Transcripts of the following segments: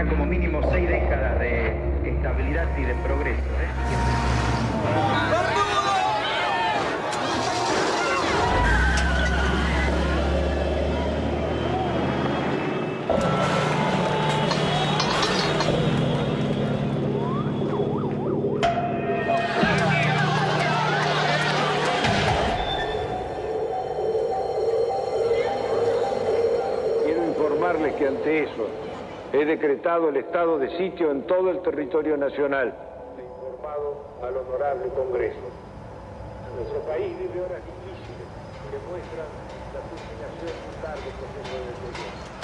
necesita como mínimo 6 décadas de estabilidad y de progreso. Que ante eso he decretado el estado de sitio en todo el territorio nacional. He informado al honorable Congreso. Nuestro país vive horas difíciles que muestran la culminación de un largo proceso de deterioro.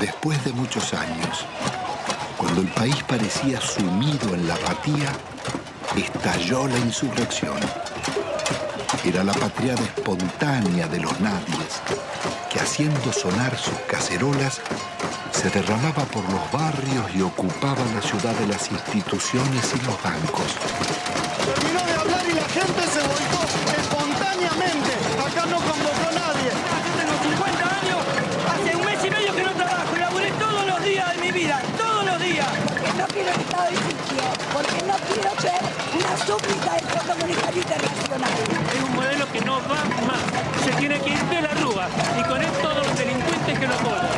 Después de muchos años, cuando el país parecía sumido en la apatía, estalló la insurrección. Era la patriada espontánea de los nadies, que haciendo sonar sus cacerolas, se derramaba por los barrios y ocupaba la ciudad de las instituciones y los bancos. Terminó de hablar y la gente se volcó espontáneamente. Acá no convocó a nadie. Yo tengo 50 años, hace un mes y medio que no trabajo y laburé todos los días de mi vida, todos los días. Porque no quiero el estado de sitio, porque no quiero ser una súplica del Fondo Monetario Internacional. Es un modelo que no va más, se tiene que ir de la Rúa y con él todos los delincuentes que lo apoyan.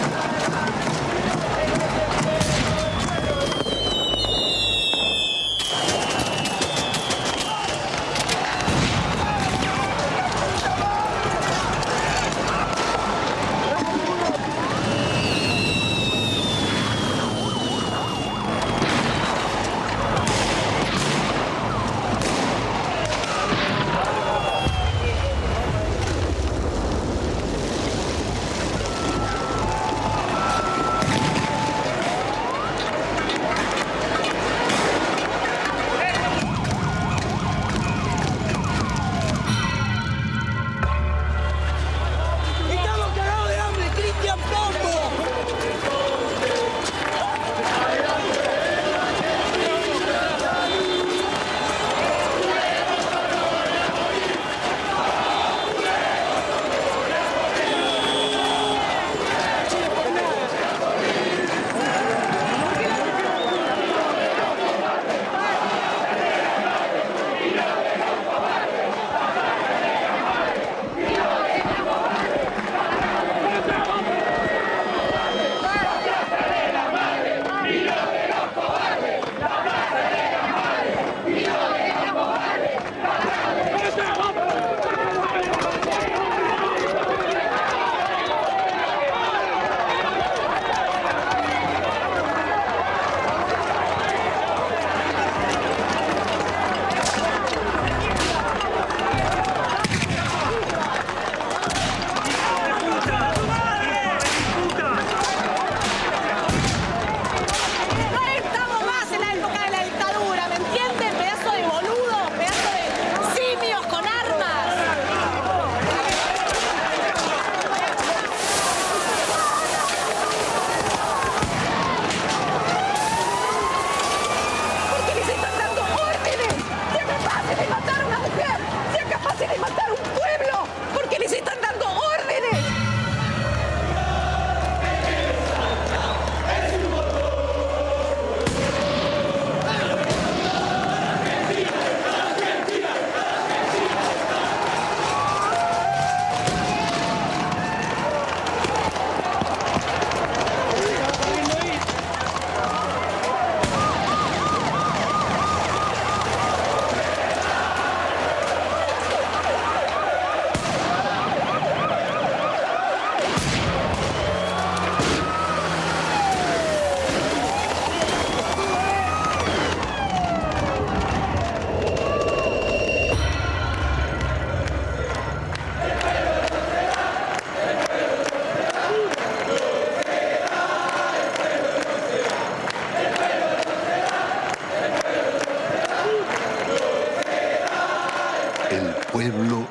pueblo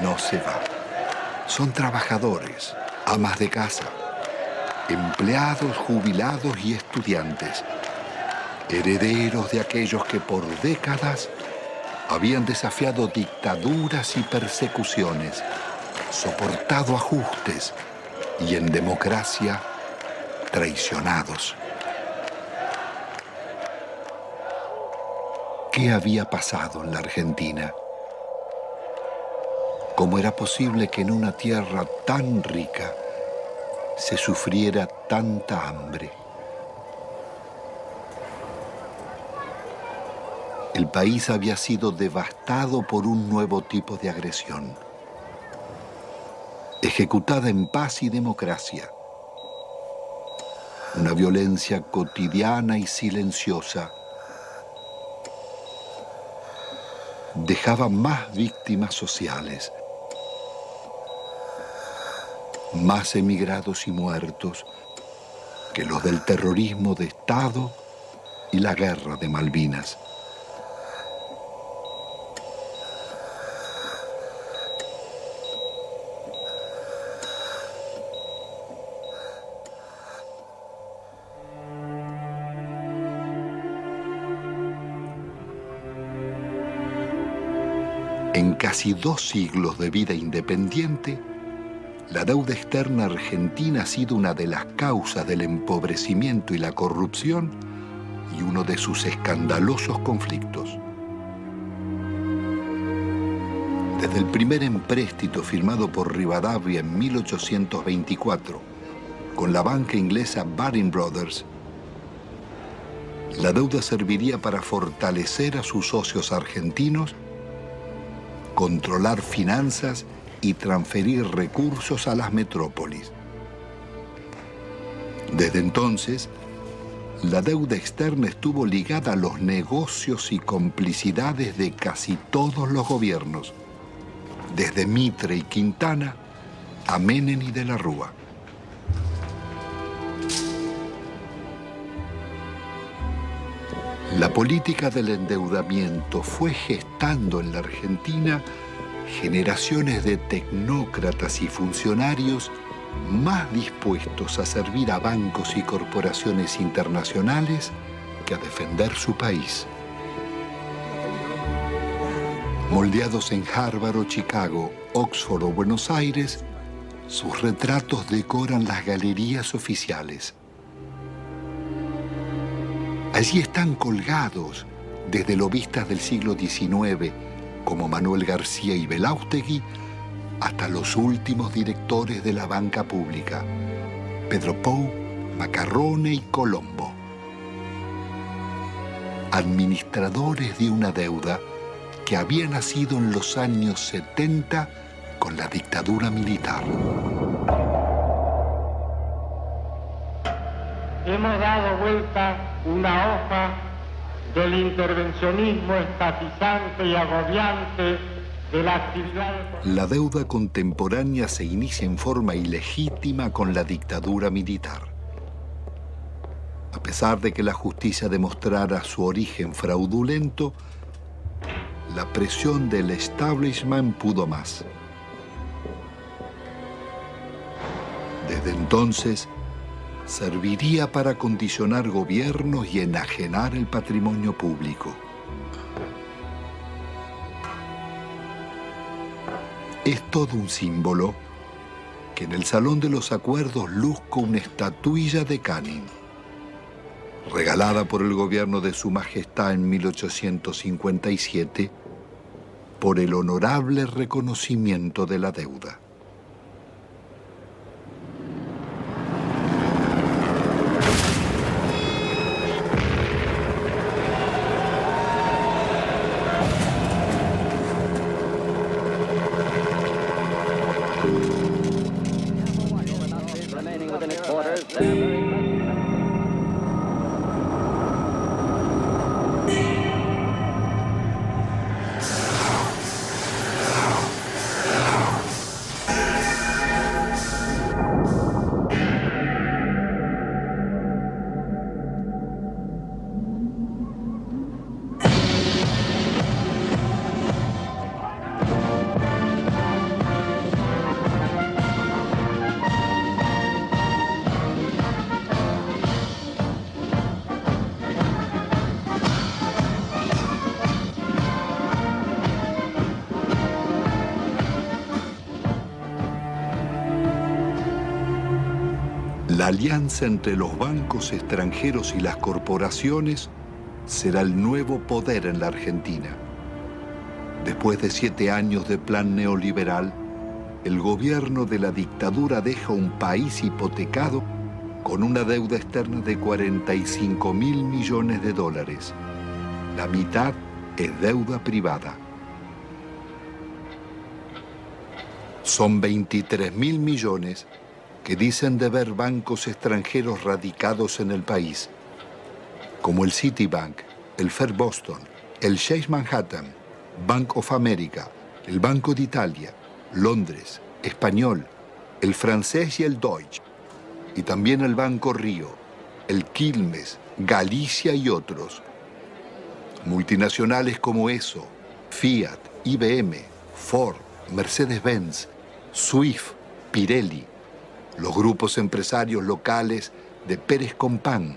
no se va. Son trabajadores, amas de casa, empleados, jubilados y estudiantes, herederos de aquellos que por décadas habían desafiado dictaduras y persecuciones, soportado ajustes y en democracia traicionados. ¿Qué había pasado en la Argentina? ¿Cómo era posible que en una tierra tan rica se sufriera tanta hambre? El país había sido devastado por un nuevo tipo de agresión, ejecutada en paz y democracia. Una violencia cotidiana y silenciosa dejaba más víctimas sociales, más emigrados y muertos que los del terrorismo de Estado y la guerra de Malvinas. En casi 2 siglos de vida independiente, la deuda externa argentina ha sido una de las causas del empobrecimiento y la corrupción y uno de sus escandalosos conflictos. Desde el primer empréstito firmado por Rivadavia en 1824 con la banca inglesa Baring Brothers, la deuda serviría para fortalecer a sus socios argentinos, controlar finanzas y transferir recursos a las metrópolis. Desde entonces, la deuda externa estuvo ligada a los negocios y complicidades de casi todos los gobiernos, desde Mitre y Quintana a Menem y de la Rúa. La política del endeudamiento fue gestando en la Argentina generaciones de tecnócratas y funcionarios más dispuestos a servir a bancos y corporaciones internacionales que a defender su país. Moldeados en Harvard o Chicago, Oxford o Buenos Aires, sus retratos decoran las galerías oficiales. Allí están colgados desde lobistas del siglo XIX, como Manuel García y Belaustegui, hasta los últimos directores de la banca pública, Pedro Pou, Macarrone y Colombo. Administradores de una deuda que había nacido en los años 70 con la dictadura militar. Hemos dado vuelta una hoja del intervencionismo estatizante y agobiante de la actividad. La deuda contemporánea se inicia en forma ilegítima con la dictadura militar. A pesar de que la justicia demostrara su origen fraudulento, la presión del establishment pudo más. Desde entonces, serviría para condicionar gobiernos y enajenar el patrimonio público. Es todo un símbolo que en el Salón de los Acuerdos luzca una estatuilla de Canning, regalada por el gobierno de Su Majestad en 1857 por el honorable reconocimiento de la deuda. La alianza entre los bancos extranjeros y las corporaciones será el nuevo poder en la Argentina. Después de 7 años de plan neoliberal, el gobierno de la dictadura deja un país hipotecado con una deuda externa de 45.000 millones de dólares. La mitad es deuda privada. Son 23.000 millones que dicen deber bancos extranjeros radicados en el país, como el Citibank, el First Boston, el Chase Manhattan, Bank of America, el Banco de Italia, Londres, Español, el francés y el Deutsche, y también el Banco Río, el Quilmes, Galicia y otros. Multinacionales como ESO, Fiat, IBM, Ford, Mercedes-Benz, Swift, Pirelli, los grupos empresarios locales de Pérez Compán,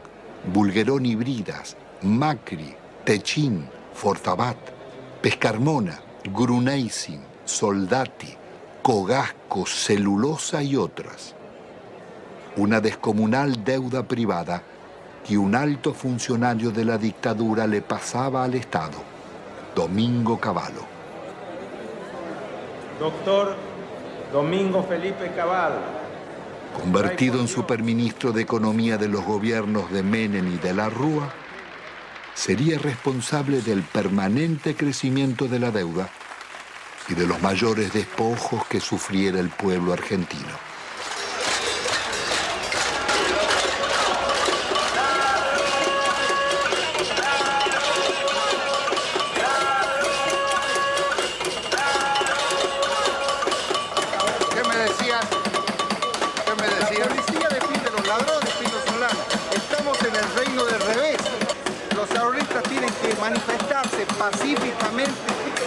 Bulguerón y Bridas, Macri, Techin, Fortabat, Pescarmona, Gruneisin, Soldati, Cogasco, Celulosa y otras. Una descomunal deuda privada que un alto funcionario de la dictadura le pasaba al Estado, Domingo Cavallo. Doctor Domingo Felipe Cavallo. Convertido en superministro de Economía de los gobiernos de Menem y de la Rúa, sería responsable del permanente crecimiento de la deuda y de los mayores despojos que sufriera el pueblo argentino. ¿Qué me decías? La policía defiende a los ladrones, Pino Solano. Estamos en el reino del revés. Los ahorristas tienen que manifestarse pacíficamente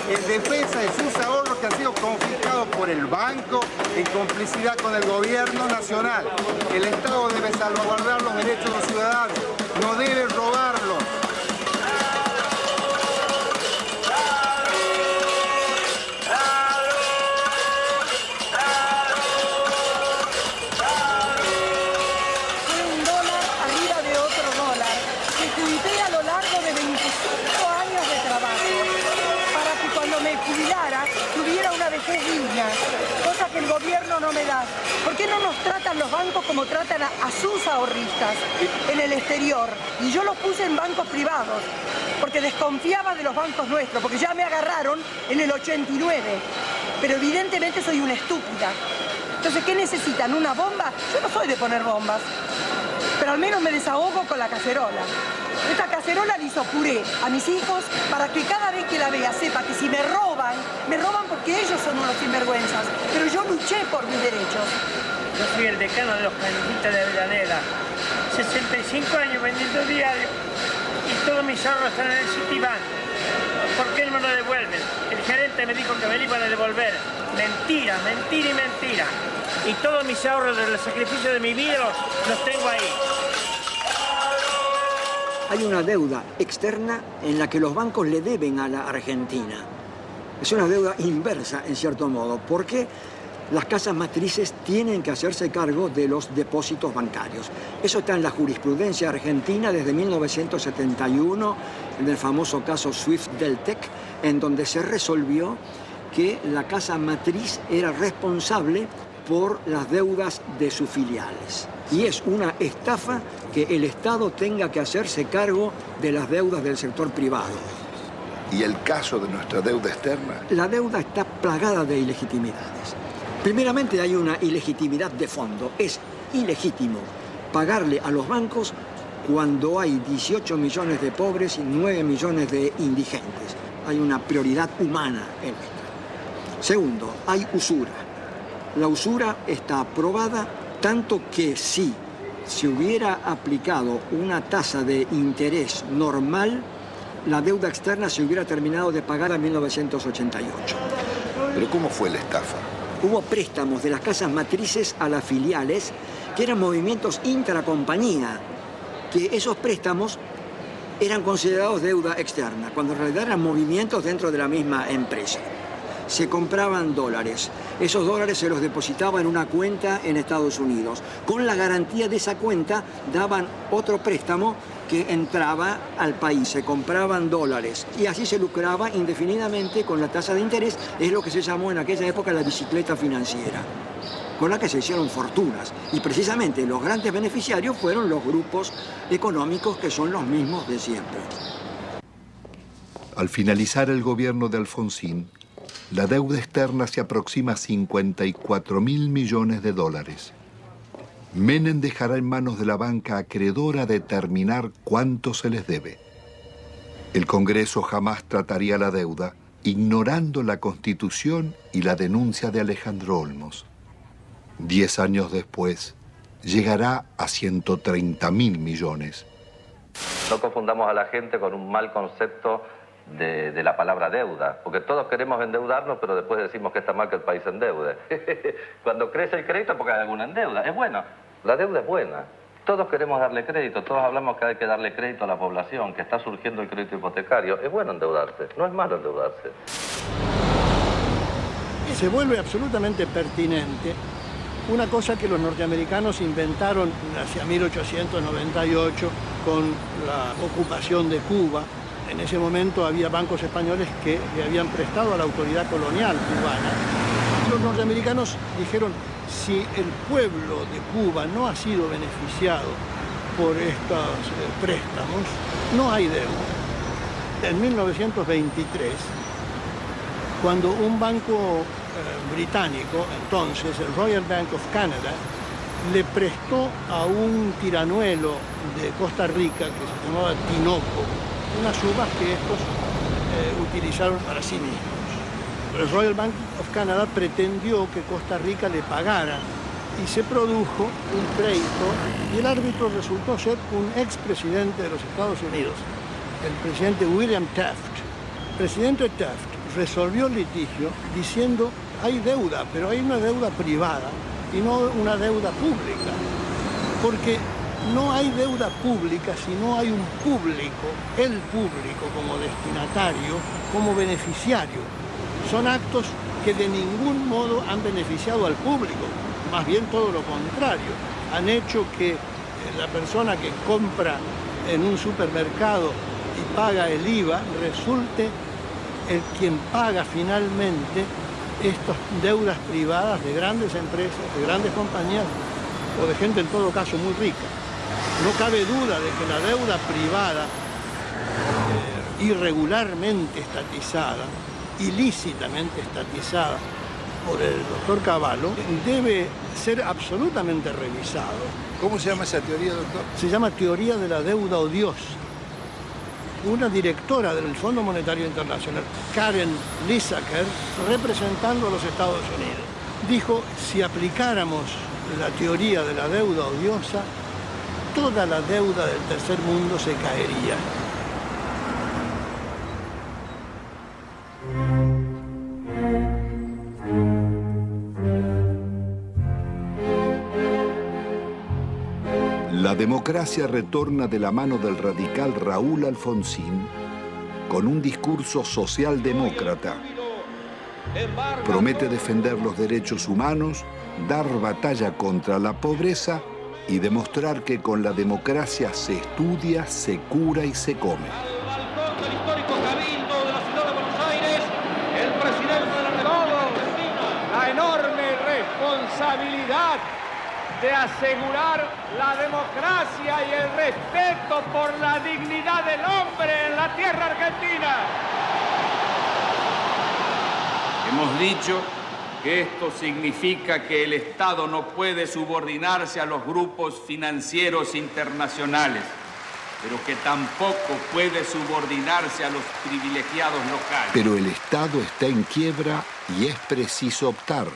en defensa de sus ahorros que han sido confiscados por el banco en complicidad con el gobierno nacional. El Estado debe salvaguardar los derechos de los ciudadanos, no debe robarlos. Cosa que el gobierno no me da. ¿Por qué no nos tratan los bancos como tratan a sus ahorristas en el exterior? Y yo los puse en bancos privados, porque desconfiaba de los bancos nuestros, porque ya me agarraron en el 89. Pero evidentemente soy una estúpida. Entonces, ¿qué necesitan? ¿Una bomba? Yo no soy de poner bombas, pero al menos me desahogo con la cacerola. Esta cacerola le hizo puré a mis hijos para que cada vez que la vea sepa que si me roban porque ellos son unos sinvergüenzas, pero yo luché por mis derechos. Yo soy el decano de los cañitas de Avellaneda. 65 años vendiendo diario y todos mis ahorros están en el Citibank. ¿Por qué no me lo devuelven? El gerente me dijo que me lo iban a devolver. Mentira, mentira y mentira. Y todos mis ahorros del sacrificio de mi vida los tengo ahí. Hay una deuda externa en la que los bancos le deben a la Argentina. Es una deuda inversa, en cierto modo, porque las casas matrices tienen que hacerse cargo de los depósitos bancarios. Eso está en la jurisprudencia argentina desde 1971, en el famoso caso Swift-Deltec, en donde se resolvió que la casa matriz era responsable por las deudas de sus filiales. Y es una estafa que el Estado tenga que hacerse cargo de las deudas del sector privado. ¿Y el caso de nuestra deuda externa? La deuda está plagada de ilegitimidades. Primeramente hay una ilegitimidad de fondo. Es ilegítimo pagarle a los bancos cuando hay 18 millones de pobres y 9 millones de indigentes. Hay una prioridad humana en esto. Segundo, hay usura. La usura está aprobada tanto que si se hubiera aplicado una tasa de interés normal, la deuda externa se hubiera terminado de pagar en 1988. ¿Pero cómo fue la estafa? Hubo préstamos de las casas matrices a las filiales, que eran movimientos intracompañía, que esos préstamos eran considerados deuda externa, cuando en realidad eran movimientos dentro de la misma empresa. se compraban dólares. Esos dólares se los depositaba en una cuenta en Estados Unidos. Con la garantía de esa cuenta daban otro préstamo que entraba al país, se compraban dólares y así se lucraba indefinidamente con la tasa de interés. Es lo que se llamó en aquella época la bicicleta financiera, con la que se hicieron fortunas. Y precisamente los grandes beneficiarios fueron los grupos económicos que son los mismos de siempre. Al finalizar el gobierno de Alfonsín, la deuda externa se aproxima a 54.000 millones de dólares. Menem dejará en manos de la banca acreedora determinar cuánto se les debe. El Congreso jamás trataría la deuda, ignorando la Constitución y la denuncia de Alejandro Olmos. 10 años después, llegará a 130.000 millones. No confundamos a la gente con un mal concepto de la palabra deuda, porque todos queremos endeudarnos, pero después decimos que está mal que el país se endeude. Cuando crece el crédito, porque hay alguna endeuda. Es bueno, la deuda es buena. Todos queremos darle crédito, todos hablamos que hay que darle crédito a la población, que está surgiendo el crédito hipotecario. Es bueno endeudarse, no es malo endeudarse. Se vuelve absolutamente pertinente una cosa que los norteamericanos inventaron hacia 1898 con la ocupación de Cuba. En ese momento había bancos españoles que le habían prestado a la autoridad colonial cubana. Los norteamericanos dijeron, si el pueblo de Cuba no ha sido beneficiado por estos préstamos, no hay deuda. En 1923, cuando un banco británico, entonces el Royal Bank of Canada, le prestó a un tiranuelo de Costa Rica que se llamaba Tinoco unas uvas que estos utilizaron para sí mismos. El Royal Bank of Canada pretendió que Costa Rica le pagara y se produjo un pleito y el árbitro resultó ser un expresidente de los Estados Unidos, el presidente William Taft. El presidente Taft resolvió el litigio diciendo hay deuda, pero hay una deuda privada y no una deuda pública, porque no hay deuda pública si no hay un público, el público como destinatario, como beneficiario. Son actos que de ningún modo han beneficiado al público, más bien todo lo contrario. Han hecho que la persona que compra en un supermercado y paga el IVA resulte el quien paga finalmente estas deudas privadas de grandes empresas, de grandes compañías o de gente en todo caso muy rica. No cabe duda de que la deuda privada irregularmente estatizada, ilícitamente estatizada por el doctor Cavallo, debe ser absolutamente revisado. ¿Cómo se llama esa teoría, doctor? Se llama teoría de la deuda odiosa. Una directora del Fondo Monetario Internacional, Karen Lissaker, representando a los Estados Unidos, dijo, si aplicáramos la teoría de la deuda odiosa, toda la deuda del tercer mundo se caería. La democracia retorna de la mano del radical Raúl Alfonsín con un discurso socialdemócrata. Promete defender los derechos humanos, dar batalla contra la pobreza y demostrar que con la democracia se estudia, se cura y se come. Al balcón del histórico Cabildo de la ciudad de Buenos Aires, el presidente de la República, la enorme responsabilidad de asegurar la democracia y el respeto por la dignidad del hombre en la tierra argentina. Hemos dicho que esto significa que el Estado no puede subordinarse a los grupos financieros internacionales, pero que tampoco puede subordinarse a los privilegiados locales. Pero el Estado está en quiebra y es preciso optar.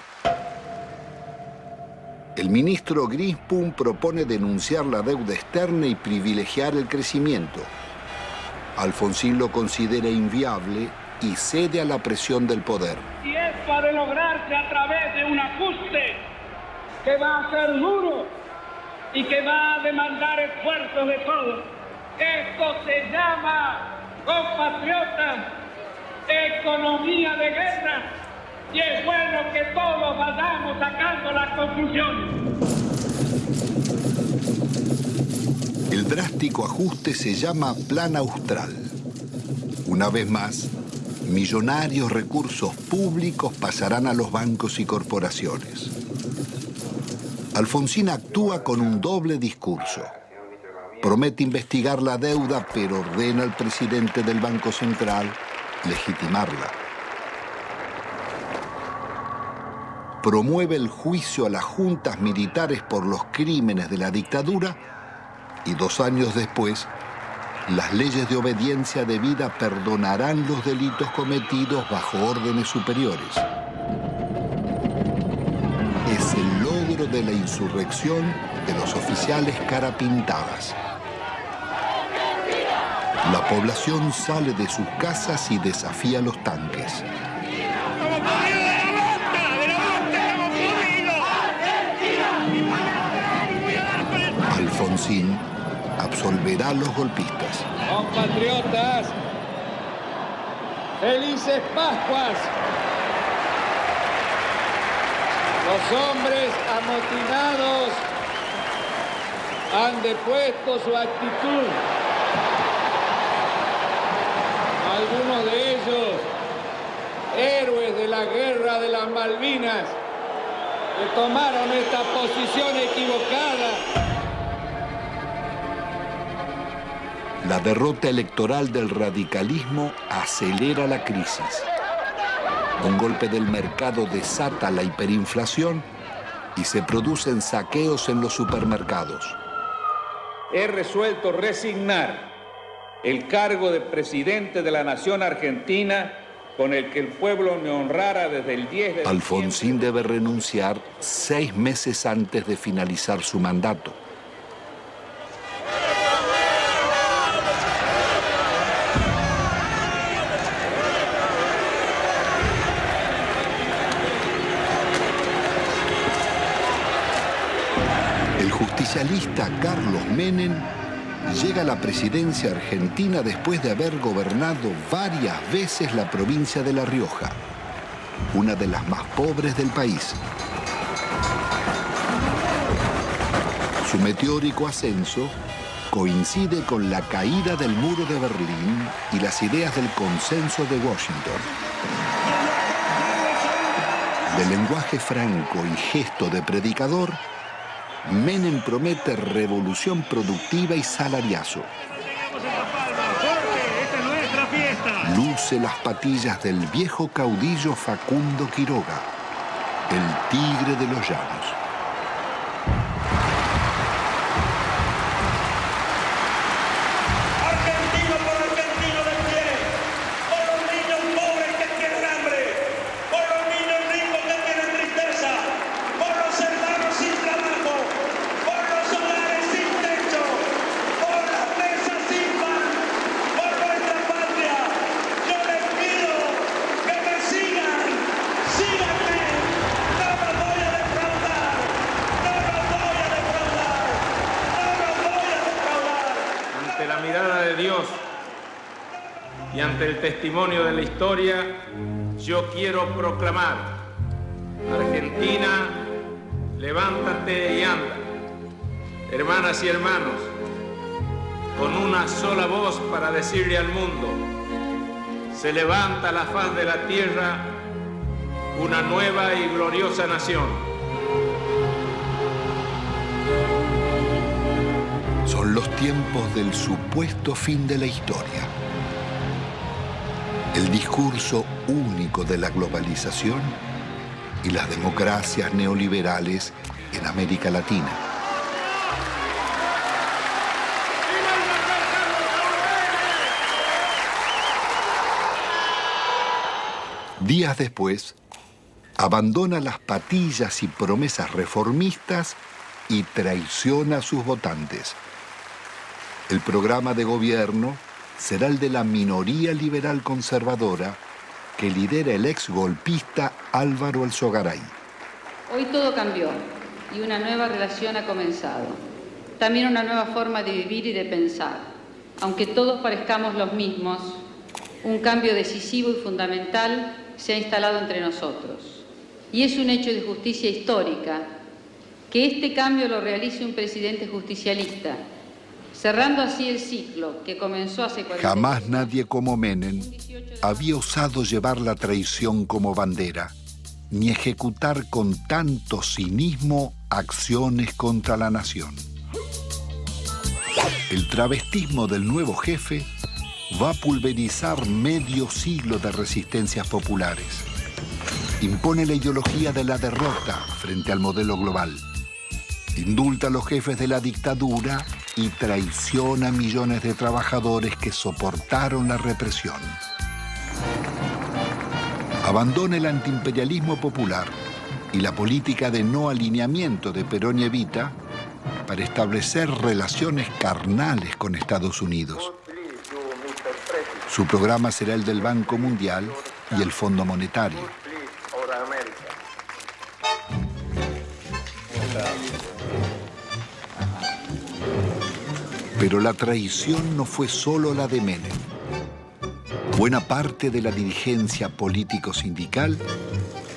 El ministro Grinspoon propone denunciar la deuda externa y privilegiar el crecimiento. Alfonsín lo considera inviable y cede a la presión del poder. Y esto ha de lograrse a través de un ajuste que va a ser duro y que va a demandar esfuerzos de todos. Esto se llama, compatriotas, economía de guerra. todos vayamos sacando las conclusiones. El drástico ajuste se llama Plan Austral. Una vez más, millonarios recursos públicos pasarán a los bancos y corporaciones. Alfonsín actúa con un doble discurso. Promete investigar la deuda, pero ordena al presidente del Banco Central legitimarla. Promueve el juicio a las juntas militares por los crímenes de la dictadura y 2 años después, las leyes de obediencia debida perdonarán los delitos cometidos bajo órdenes superiores. Es el logro de la insurrección de los oficiales carapintadas. La población sale de sus casas y desafía los tanques. Alfonsín absolverá a los golpistas. Compatriotas, felices Pascuas. Los hombres amotinados han depuesto su actitud. Algunos de ellos, héroes de la guerra de las Malvinas, que tomaron esta posición equivocada. La derrota electoral del radicalismo acelera la crisis. Un golpe del mercado desata la hiperinflación y se producen saqueos en los supermercados. He resuelto resignar el cargo de presidente de la nación argentina con el que el pueblo me honrara desde el 10 de diciembre. Alfonsín debe renunciar 6 meses antes de finalizar su mandato. El justicialista Carlos Menem llega a la presidencia argentina después de haber gobernado varias veces la provincia de La Rioja, una de las más pobres del país. Su meteórico ascenso coincide con la caída del muro de Berlín y las ideas del consenso de Washington. De lenguaje franco y gesto de predicador, Menem promete revolución productiva y salariazo. Luce las patillas del viejo caudillo Facundo Quiroga, el tigre de los llanos. Y ante el testimonio de la historia, yo quiero proclamar: Argentina, levántate y anda. Hermanas y hermanos, con una sola voz para decirle al mundo: se levanta a la faz de la tierra una nueva y gloriosa nación. Son los tiempos del supuesto fin de la historia. El discurso único de la globalización y las democracias neoliberales en América Latina. Días después, abandona las patillas y promesas reformistas y traiciona a sus votantes. El programa de gobierno será el de la minoría liberal conservadora que lidera el exgolpista Álvaro Alzogaray. Hoy todo cambió y una nueva relación ha comenzado. También una nueva forma de vivir y de pensar. Aunque todos parezcamos los mismos, un cambio decisivo y fundamental se ha instalado entre nosotros. Y es un hecho de justicia histórica que este cambio lo realice un presidente justicialista, cerrando así el ciclo que comenzó hace 40 años. Jamás nadie como Menem había osado llevar la traición como bandera, ni ejecutar con tanto cinismo acciones contra la nación. El travestismo del nuevo jefe va a pulverizar medio siglo de resistencias populares. Impone la ideología de la derrota frente al modelo global. Indulta a los jefes de la dictadura y traiciona a millones de trabajadores que soportaron la represión. Abandona el antiimperialismo popular y la política de no alineamiento de Perón y Evita para establecer relaciones carnales con Estados Unidos. Su programa será el del Banco Mundial y el Fondo Monetario. Pero la traición no fue solo la de Menem. Buena parte de la dirigencia político-sindical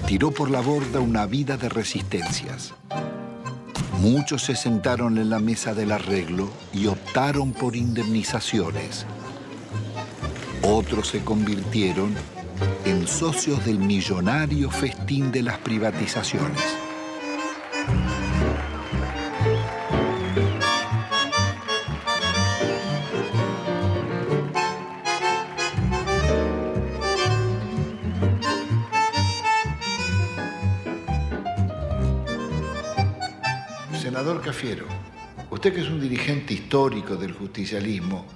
tiró por la borda una vida de resistencias. Muchos se sentaron en la mesa del arreglo y optaron por indemnizaciones. Otros se convirtieron en socios del millonario festín de las privatizaciones. Senador Cafiero, usted que es un dirigente histórico del justicialismo,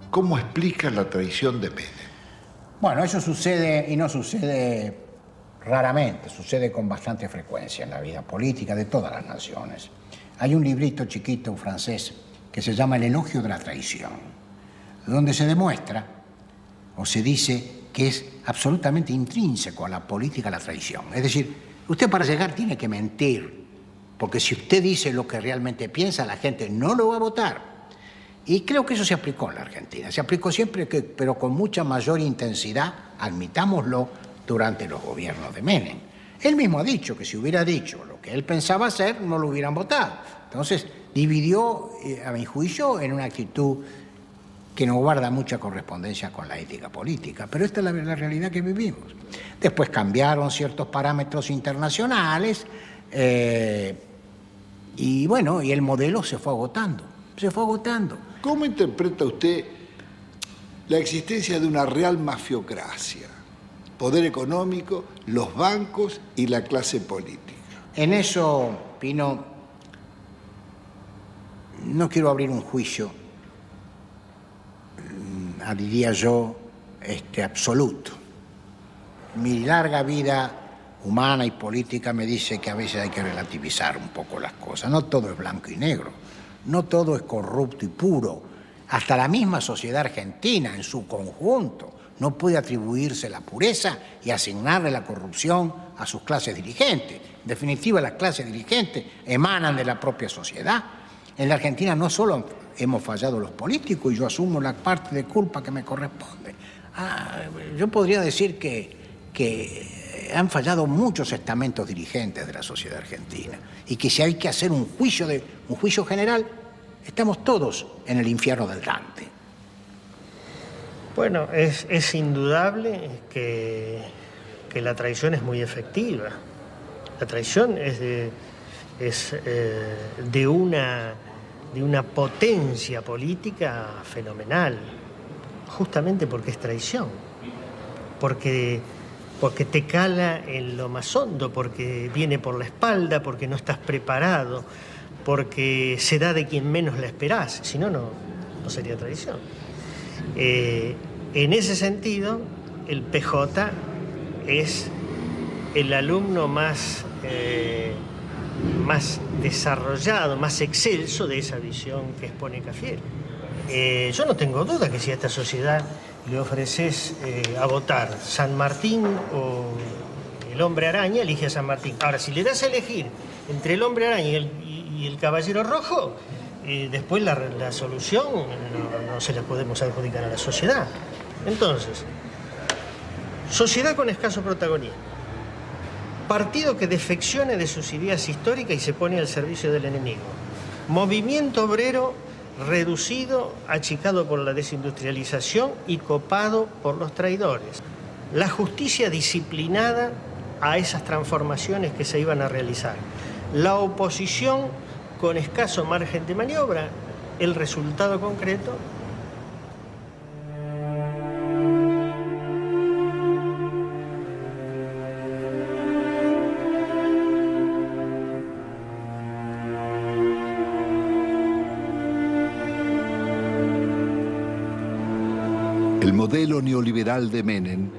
¿cómo explica la traición de Menem? Bueno, eso sucede y no sucede raramente, sucede con bastante frecuencia en la vida política de todas las naciones. Hay un librito chiquito francés que se llama El elogio de la traición, donde se demuestra o se dice que es absolutamente intrínseco a la política la traición. Es decir, usted para llegar tiene que mentir, porque si usted dice lo que realmente piensa, la gente no lo va a votar. Y creo que eso se aplicó en la Argentina. Se aplicó siempre, pero con mucha mayor intensidad, admitámoslo, durante los gobiernos de Menem. Él mismo ha dicho que si hubiera dicho lo que él pensaba hacer, no lo hubieran votado. Entonces, dividió, a mi juicio, en una actitud que no guarda mucha correspondencia con la ética política. Pero esta es la realidad que vivimos. Después cambiaron ciertos parámetros internacionales, y bueno, y el modelo se fue agotando. Se fue agotando. ¿Cómo interpreta usted la existencia de una real mafiocracia? Poder económico, los bancos y la clase política. En eso, Pino, no quiero abrir un juicio, diría yo, absoluto. Mi larga vida humana y política me dice que a veces hay que relativizar un poco las cosas. No todo es blanco y negro. No todo es corrupto y puro. Hasta la misma sociedad argentina, en su conjunto, no puede atribuirse la pureza y asignarle la corrupción a sus clases dirigentes. En definitiva, las clases dirigentes emanan de la propia sociedad. En la Argentina no solo hemos fallado los políticos, y yo asumo la parte de culpa que me corresponde. Yo podría decir que han fallado muchos estamentos dirigentes de la sociedad argentina, y que si hay que hacer un juicio general, estamos todos en el infierno del Dante. Bueno, es indudable que la traición es muy efectiva. La traición es de una potencia política fenomenal, justamente porque es traición, porque te cala en lo más hondo, porque viene por la espalda, porque no estás preparado, porque se da de quien menos la esperás, si no, no sería traición. En ese sentido, el PJ es el alumno más desarrollado, más excelso de esa visión que expone Cafiero. Yo no tengo duda que si a esta sociedad le ofreces a votar San Martín o el Hombre Araña, elige a San Martín. Ahora, si le das a elegir entre el Hombre Araña y el Caballero Rojo, después la solución no se la podemos adjudicar a la sociedad. Entonces, sociedad con escaso protagonismo. Partido que defeccione de sus ideas históricas y se pone al servicio del enemigo. Movimiento obrero reducido, achicado por la desindustrialización y copado por los traidores. La justicia disciplinada a esas transformaciones que se iban a realizar. La oposición con escaso margen de maniobra. El resultado concreto. El modelo neoliberal de Menem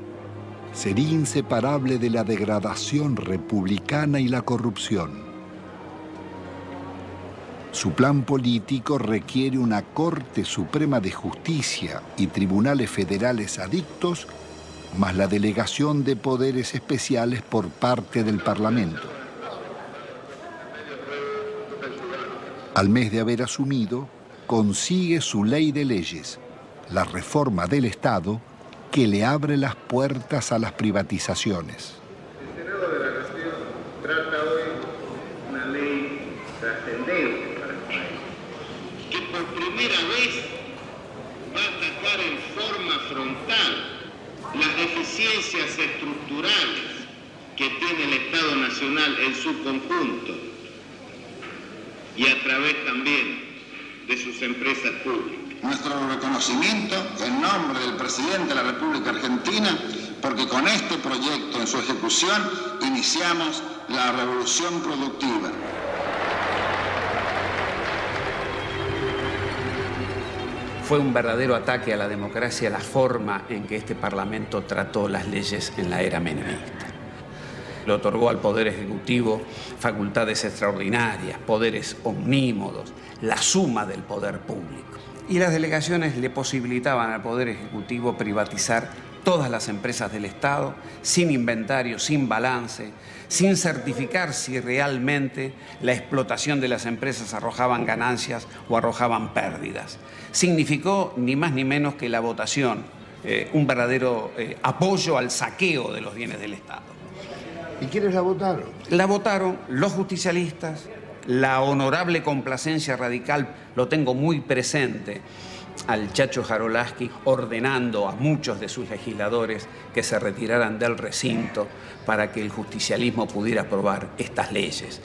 sería inseparable de la degradación republicana y la corrupción. Su plan político requiere una Corte Suprema de Justicia y tribunales federales adictos, más la delegación de poderes especiales por parte del Parlamento. Al mes de haber asumido, consigue su ley de leyes, la reforma del Estado, que le abre las puertas a las privatizaciones. El Senado de la Nación trata hoy una ley trascendente para el país, que por primera vez va a atacar en forma frontal las deficiencias estructurales que tiene el Estado Nacional en su conjunto y a través también de sus empresas públicas. Nuestro reconocimiento en nombre del presidente de la República Argentina, porque con este proyecto en su ejecución iniciamos la revolución productiva. Fue un verdadero ataque a la democracia la forma en que este Parlamento trató las leyes en la era menemista. Le otorgó al Poder Ejecutivo facultades extraordinarias, poderes omnímodos, la suma del poder público. Y las delegaciones le posibilitaban al Poder Ejecutivo privatizar todas las empresas del Estado, sin inventario, sin balance, sin certificar si realmente la explotación de las empresas arrojaban ganancias o arrojaban pérdidas. Significó ni más ni menos que la votación, un verdadero apoyo al saqueo de los bienes del Estado. ¿Y quiénes la votaron? La votaron los justicialistas, la honorable complacencia radical, lo tengo muy presente, al Chacho Jarolaski ordenando a muchos de sus legisladores que se retiraran del recinto para que el justicialismo pudiera aprobar estas leyes.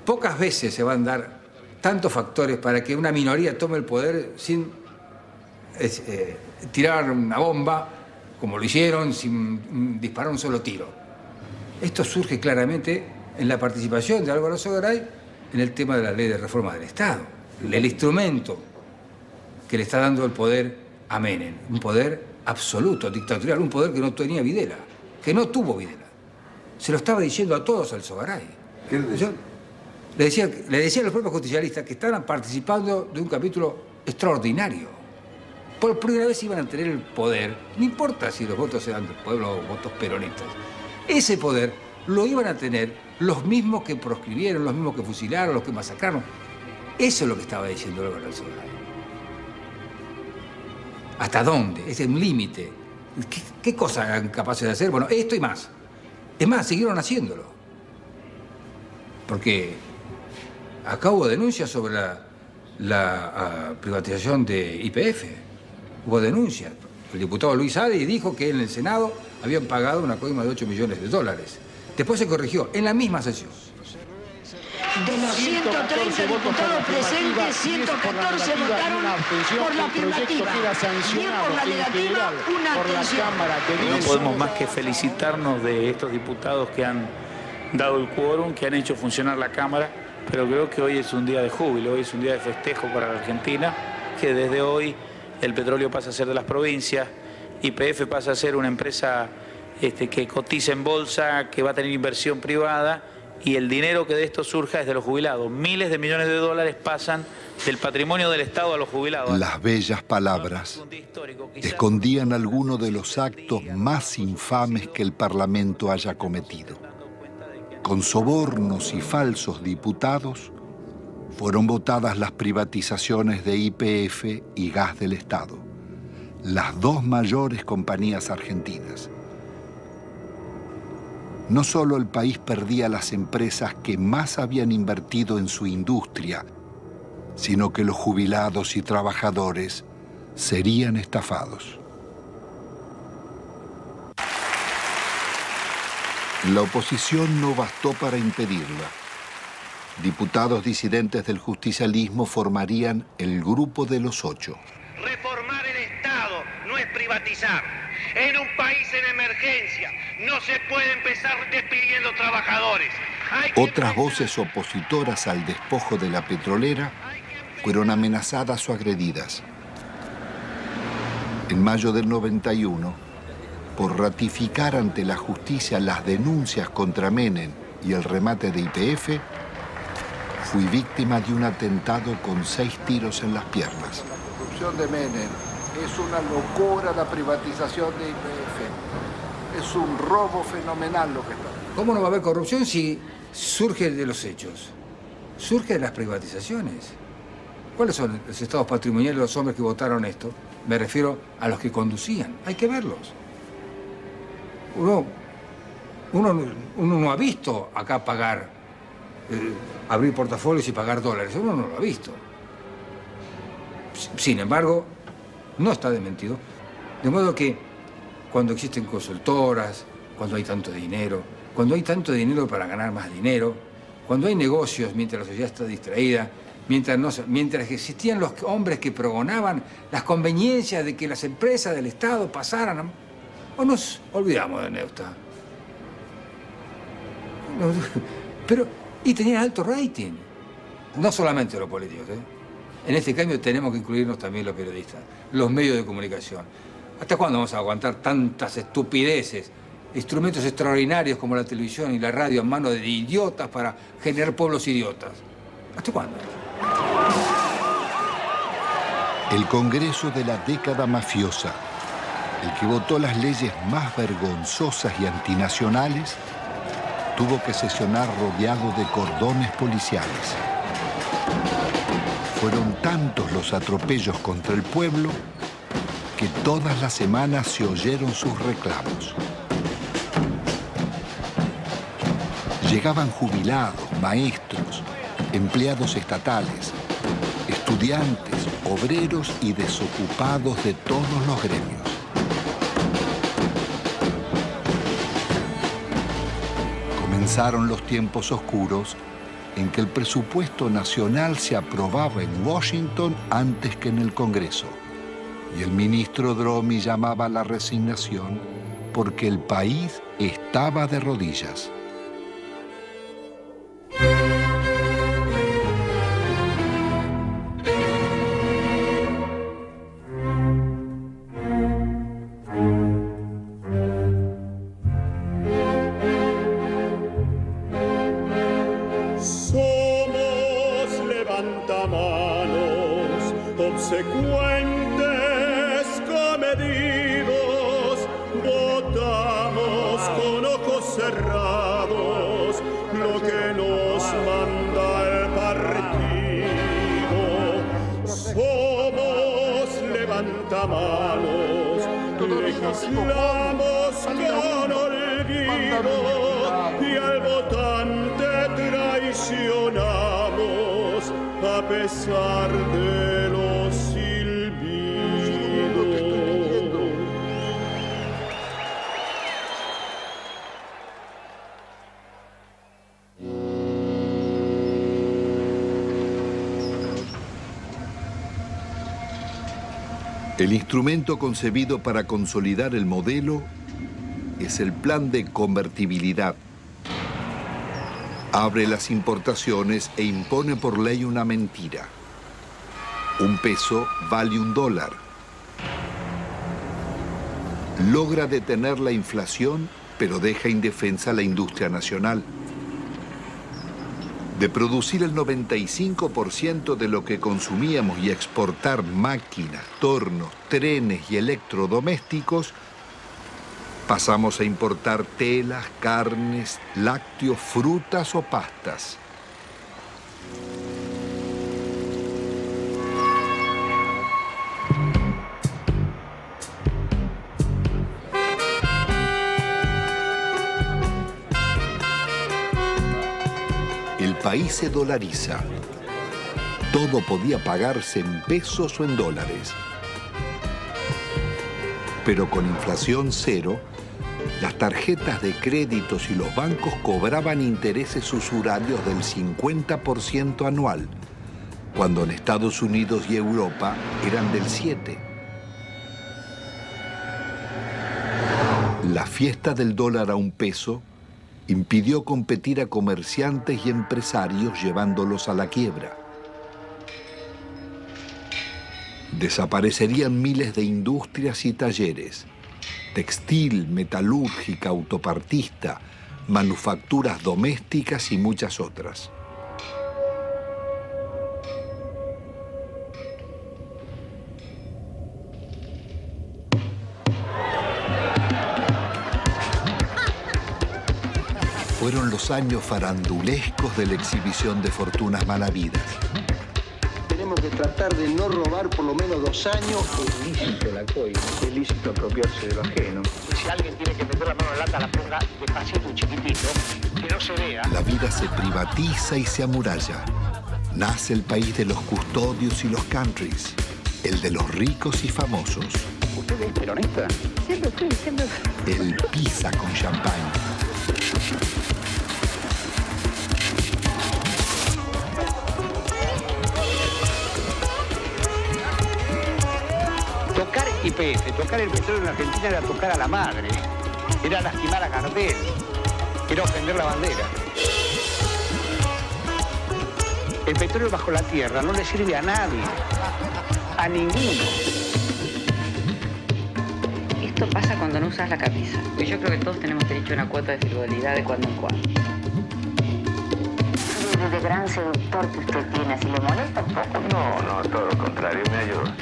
Pocas veces se van a dar tantos factores para que una minoría tome el poder sin tirar una bomba, como lo hicieron, sin disparar un solo tiro. Esto surge claramente en la participación de Álvaro Sogaray en el tema de la ley de reforma del Estado. El instrumento que le está dando el poder a Menem, un poder absoluto, dictatorial, un poder que no tenía Videla, que no tuvo Videla. Se lo estaba diciendo a todos al Sogaray. Le decía a los propios justicialistas que estaban participando de un capítulo extraordinario. Por primera vez iban a tener el poder, no importa si los votos eran del pueblo o votos peronistas, ese poder lo iban a tener los mismos que proscribieron, los mismos que fusilaron, los que masacraron. Eso es lo que estaba diciendo Álvaro Sogaray. ¿Hasta dónde? Es un límite. ¿Qué cosas eran capaces de hacer? Bueno, esto y más. Es más, siguieron haciéndolo. Porque acá hubo denuncias sobre la privatización de YPF. Hubo denuncias. El diputado Luis Adi dijo que en el Senado habían pagado una coima de $8 millones. Después se corrigió en la misma sesión. De los 130 diputados presentes, 114 votaron por la afirmativa. Bien por la negativa, una abstención. No podemos más que felicitarnos de estos diputados que han dado el quórum, que han hecho funcionar la Cámara, pero creo que hoy es un día de júbilo, hoy es un día de festejo para la Argentina, que desde hoy el petróleo pasa a ser de las provincias, YPF pasa a ser una empresa que cotiza en bolsa, que va a tener inversión privada, y el dinero que de esto surja es de los jubilados. Miles de millones de dólares pasan del patrimonio del Estado a los jubilados. Las bellas palabras escondían algunos de los actos más infames que el Parlamento haya cometido. Con sobornos y falsos diputados fueron votadas las privatizaciones de YPF y Gas del Estado, las dos mayores compañías argentinas. no solo el país perdía las empresas que más habían invertido en su industria, sino que los jubilados y trabajadores serían estafados. La oposición no bastó para impedirla. Diputados disidentes del justicialismo formarían el Grupo de los Ocho. Reformar el Estado no es privatizar. En un país en emergencia no se puede empezar despidiendo trabajadores. Otras voces opositoras al despojo de la petrolera fueron amenazadas o agredidas. En mayo del 91, por ratificar ante la justicia las denuncias contra Menem y el remate de YPF, fui víctima de un atentado con 6 tiros en las piernas. La corrupción de Menem es una locura, la privatización de YPF. Es un robo fenomenal lo que está. ¿Cómo no va a haber corrupción si surge de los hechos? Surge de las privatizaciones. ¿Cuáles son los estados patrimoniales de los hombres que votaron esto? Me refiero a los que conducían. Hay que verlos. Uno no ha visto acá pagar, abrir portafolios y pagar dólares. Uno no lo ha visto. Sin embargo, no está desmentido. De modo que cuando existen consultoras, cuando hay tanto dinero para ganar más dinero, cuando hay negocios mientras la sociedad está distraída, mientras existían los hombres que pregonaban las conveniencias de que las empresas del Estado pasaran, o nos olvidamos de Neusta. Y tenían alto rating. No solamente los políticos, En este cambio tenemos que incluirnos también los periodistas, los medios de comunicación. ¿Hasta cuándo vamos a aguantar tantas estupideces? Instrumentos extraordinarios como la televisión y la radio en manos de idiotas para generar pueblos idiotas. ¿Hasta cuándo? El Congreso de la década mafiosa, el que votó las leyes más vergonzosas y antinacionales, tuvo que sesionar rodeado de cordones policiales. Fueron tantos los atropellos contra el pueblo que todas las semanas se oyeron sus reclamos. Llegaban jubilados, maestros, empleados estatales, estudiantes, obreros y desocupados de todos los gremios. Comenzaron los tiempos oscuros en que el presupuesto nacional se aprobaba en Washington antes que en el Congreso. Y el ministro Dromi llamaba a la resignación porque el país estaba de rodillas. Legislamos con olvido y al votante traicionamos a pesar de los silbidos. El instrumento concebido para consolidar el modelo es el plan de convertibilidad. Abre las importaciones e impone por ley una mentira. Un peso vale $1. Logra detener la inflación, pero deja indefensa la industria nacional. De producir el 95% de lo que consumíamos y exportar máquinas, tornos, trenes y electrodomésticos, pasamos a importar telas, carnes, lácteos, frutas o pastas. país se dolariza. Todo podía pagarse en pesos o en dólares. Pero con inflación cero, las tarjetas de créditos y los bancos cobraban intereses usurarios del 50% anual, cuando en Estados Unidos y Europa eran del 7%. La fiesta del dólar a un peso impidió competir a comerciantes y empresarios llevándolos a la quiebra. Desaparecerían miles de industrias y talleres, textil, metalúrgica, autopartista, manufacturas domésticas y muchas otras. Fueron los años farandulescos de la exhibición de fortunas malavidas. Tenemos que tratar de no robar por lo menos 2 años. Es lícito la coima, es lícito apropiarse de lo ajeno. Si alguien tiene que meter la mano en la lata, la ponga despacito, chiquitito, que no se vea. La vida se privatiza y se amuralla. Nace el país de los custodios y los countries, el de los ricos y famosos. ¿Usted es peronista? Siempre fui, siempre fui. El pizza con champán. Tocar YPF, tocar el petróleo en Argentina era tocar a la madre, era lastimar a Gardel, era ofender la bandera. El petróleo bajo la tierra no le sirve a nadie, a ninguno. Esto pasa cuando no usas la camisa. Yo creo que todos tenemos derecho a una cuota de frivolidad de cuando en cuando. De gran seductor que usted tiene, ¿si le molesta un poco? No, todo lo contrario, me ayuda.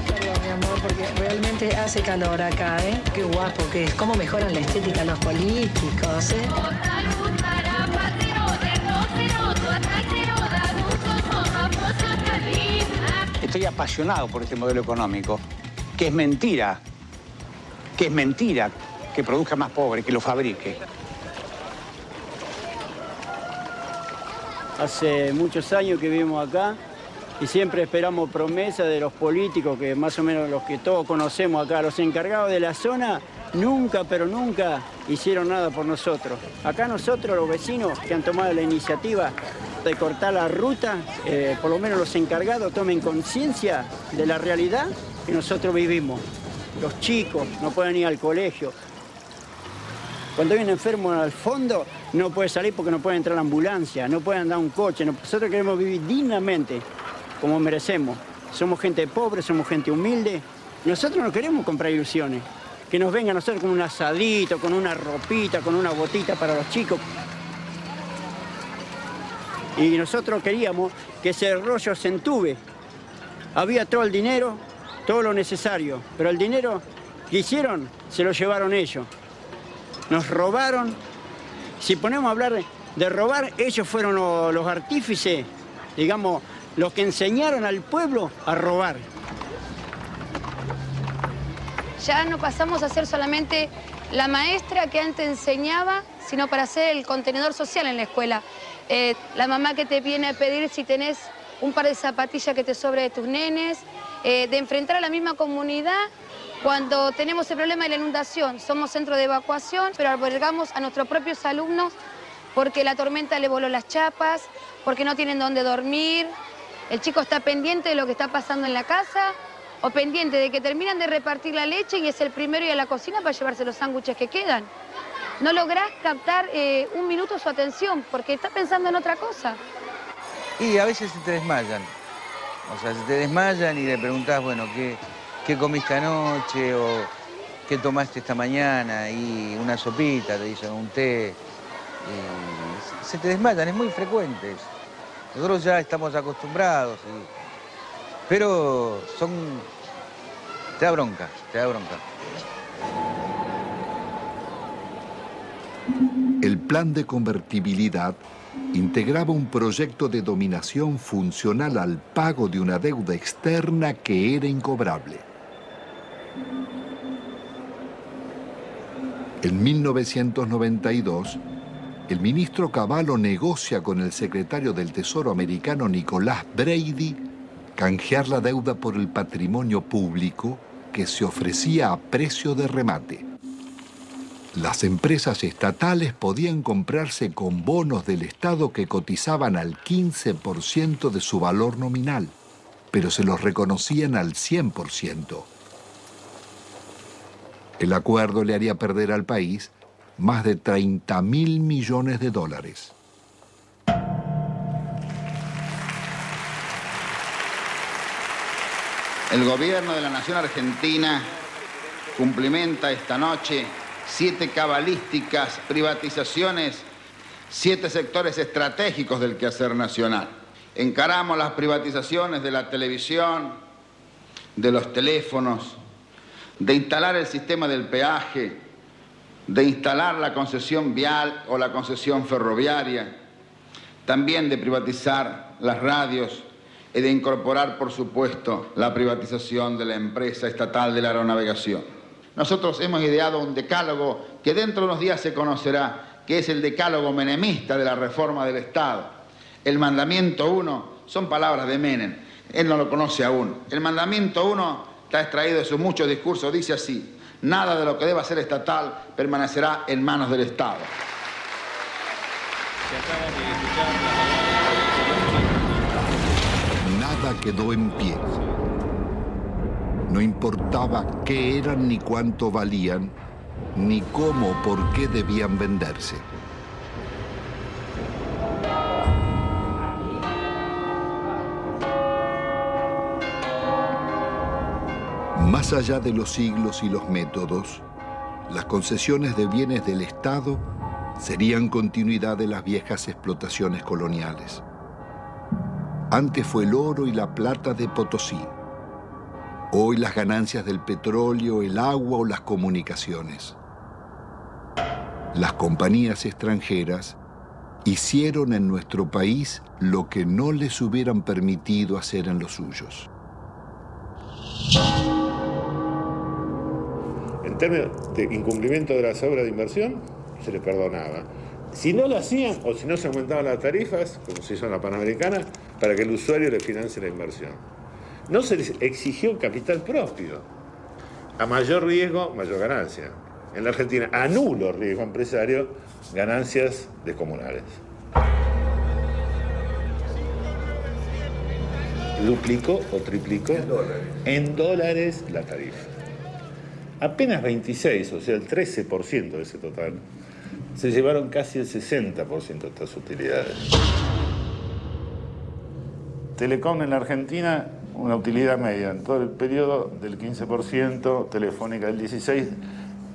Perdón, mi amor, porque realmente hace calor acá, ¿eh? Qué guapo que es, cómo mejoran la estética los políticos, ¿eh? Estoy apasionado por este modelo económico, que es mentira, que produzca más pobres, que lo fabrique. Hace muchos años que vivimos acá y siempre esperamos promesas de los políticos, que más o menos los que todos conocemos acá, los encargados de la zona, nunca, pero nunca hicieron nada por nosotros. Acá nosotros, los vecinos que han tomado la iniciativa de cortar la ruta, por lo menos los encargados tomen conciencia de la realidad que nosotros vivimos. Los chicos no pueden ir al colegio. Cuando hay un enfermo al fondo, no puede salir porque no puede entrar la ambulancia, no puede andar un coche. Nosotros queremos vivir dignamente, como merecemos. Somos gente pobre, somos gente humilde. Nosotros no queremos comprar ilusiones. Que nos vengan a nosotros con un asadito, con una ropita, con una botita para los chicos. Y nosotros queríamos que ese rollo se entube. Había todo el dinero, todo lo necesario, pero el dinero que hicieron se lo llevaron ellos. Nos robaron. Si ponemos a hablar de robar, ellos fueron los artífices, digamos, los que enseñaron al pueblo a robar. Ya no pasamos a ser solamente la maestra que antes enseñaba, sino para ser el contenedor social en la escuela. La mamá que te viene a pedir si tenés un par de zapatillas que te sobre de tus nenes, de enfrentar a la misma comunidad cuando tenemos el problema de la inundación. Somos centro de evacuación, pero albergamos a nuestros propios alumnos porque la tormenta le voló las chapas, porque no tienen dónde dormir. El chico está pendiente de lo que está pasando en la casa o pendiente de que terminan de repartir la leche y es el primero ir a la cocina para llevarse los sándwiches que quedan. No lográs captar un minuto su atención porque está pensando en otra cosa. Y a veces se te desmayan. O sea, se te desmayan y le preguntás, bueno, ¿qué comiste anoche? O ¿qué tomaste esta mañana? Y una sopita, te dicen, un té. Y se te desmayan, es muy frecuente. Nosotros ya estamos acostumbrados. Pero te da bronca, te da bronca. El plan de convertibilidad integraba un proyecto de dominación funcional al pago de una deuda externa que era incobrable. En 1992, el ministro Cavallo negocia con el secretario del Tesoro americano Nicolás Brady canjear la deuda por el patrimonio público que se ofrecía a precio de remate. Las empresas estatales podían comprarse con bonos del Estado que cotizaban al 15% de su valor nominal, pero se los reconocían al 100%. El acuerdo le haría perder al país más de 30.000 millones de dólares. El gobierno de la Nación Argentina cumplimenta esta noche 7 cabalísticas privatizaciones, 7 sectores estratégicos del quehacer nacional. Encaramos las privatizaciones de la televisión, de los teléfonos, de instalar el sistema del peaje, de instalar la concesión vial o la concesión ferroviaria, también de privatizar las radios y de incorporar, por supuesto, la privatización de la empresa estatal de la aeronavegación. Nosotros hemos ideado un decálogo que dentro de unos días se conocerá, que es el decálogo menemista de la reforma del Estado. El mandamiento 1 son palabras de Menem, él no lo conoce aún. El mandamiento 1 está extraído de sus muchos discursos, dice así: nada de lo que deba ser estatal permanecerá en manos del Estado. Nada quedó en pie. No importaba qué eran ni cuánto valían, ni cómo o por qué debían venderse. Más allá de los siglos y los métodos, las concesiones de bienes del Estado serían continuidad de las viejas explotaciones coloniales. Antes fue el oro y la plata de Potosí. Hoy las ganancias del petróleo, el agua o las comunicaciones. Las compañías extranjeras hicieron en nuestro país lo que no les hubieran permitido hacer en los suyos. En términos de incumplimiento de las obras de inversión, se les perdonaba. Si no lo hacían o si no se aumentaban las tarifas, como se hizo en la Panamericana, para que el usuario le financie la inversión. No se les exigió capital propio. A mayor riesgo, mayor ganancia. En la Argentina, a nulo riesgo empresario, ganancias descomunales. Duplicó o triplicó en dólares la tarifa. Apenas 26, o sea, el 13% de ese total, se llevaron casi el 60% de estas utilidades. Telecom en la Argentina, una utilidad media en todo el periodo del 15%, Telefónica del 16%.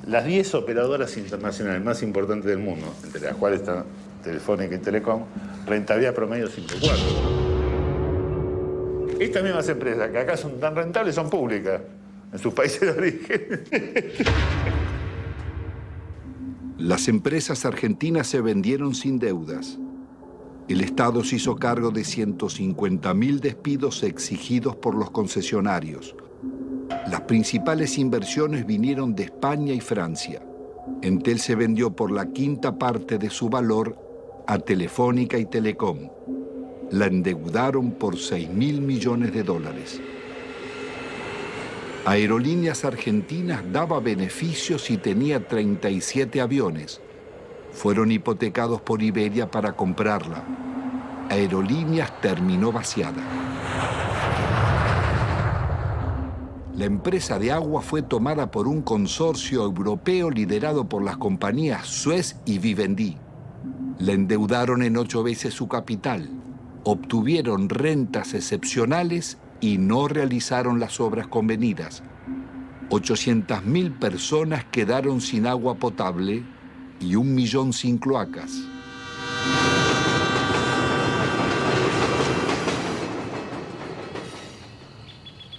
Las 10 operadoras internacionales más importantes del mundo, entre las cuales están Telefónica y Telecom, rentabilidad promedio 5,4. Estas mismas empresas que acá son tan rentables son públicas en sus países de origen. Las empresas argentinas se vendieron sin deudas. El Estado se hizo cargo de 150.000 despidos exigidos por los concesionarios. Las principales inversiones vinieron de España y Francia. Entel se vendió por la quinta parte de su valor a Telefónica y Telecom. La endeudaron por 6.000 millones de dólares. Aerolíneas Argentinas daba beneficios y tenía 37 aviones. Fueron hipotecados por Iberia para comprarla. Aerolíneas terminó vaciada. La empresa de agua fue tomada por un consorcio europeo liderado por las compañías Suez y Vivendi. La endeudaron en 8 veces su capital, obtuvieron rentas excepcionales y no realizaron las obras convenidas. 800.000 personas quedaron sin agua potable y 1 millón sin cloacas.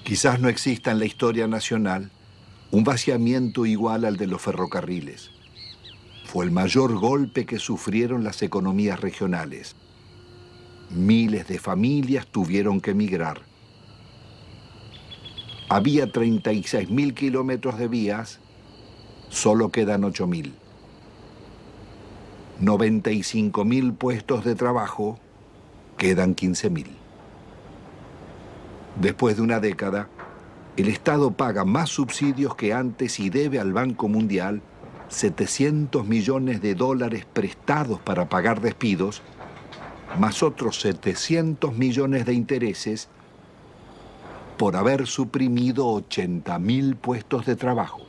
Quizás no exista en la historia nacional un vaciamiento igual al de los ferrocarriles. Fue el mayor golpe que sufrieron las economías regionales. Miles de familias tuvieron que emigrar. Había 36.000 kilómetros de vías Solo quedan 8.000. 95.000 puestos de trabajo, quedan 15.000. Después de una década, el Estado paga más subsidios que antes y debe al Banco Mundial $700 millones prestados para pagar despidos, más otros 700 millones de intereses por haber suprimido 80.000 puestos de trabajo.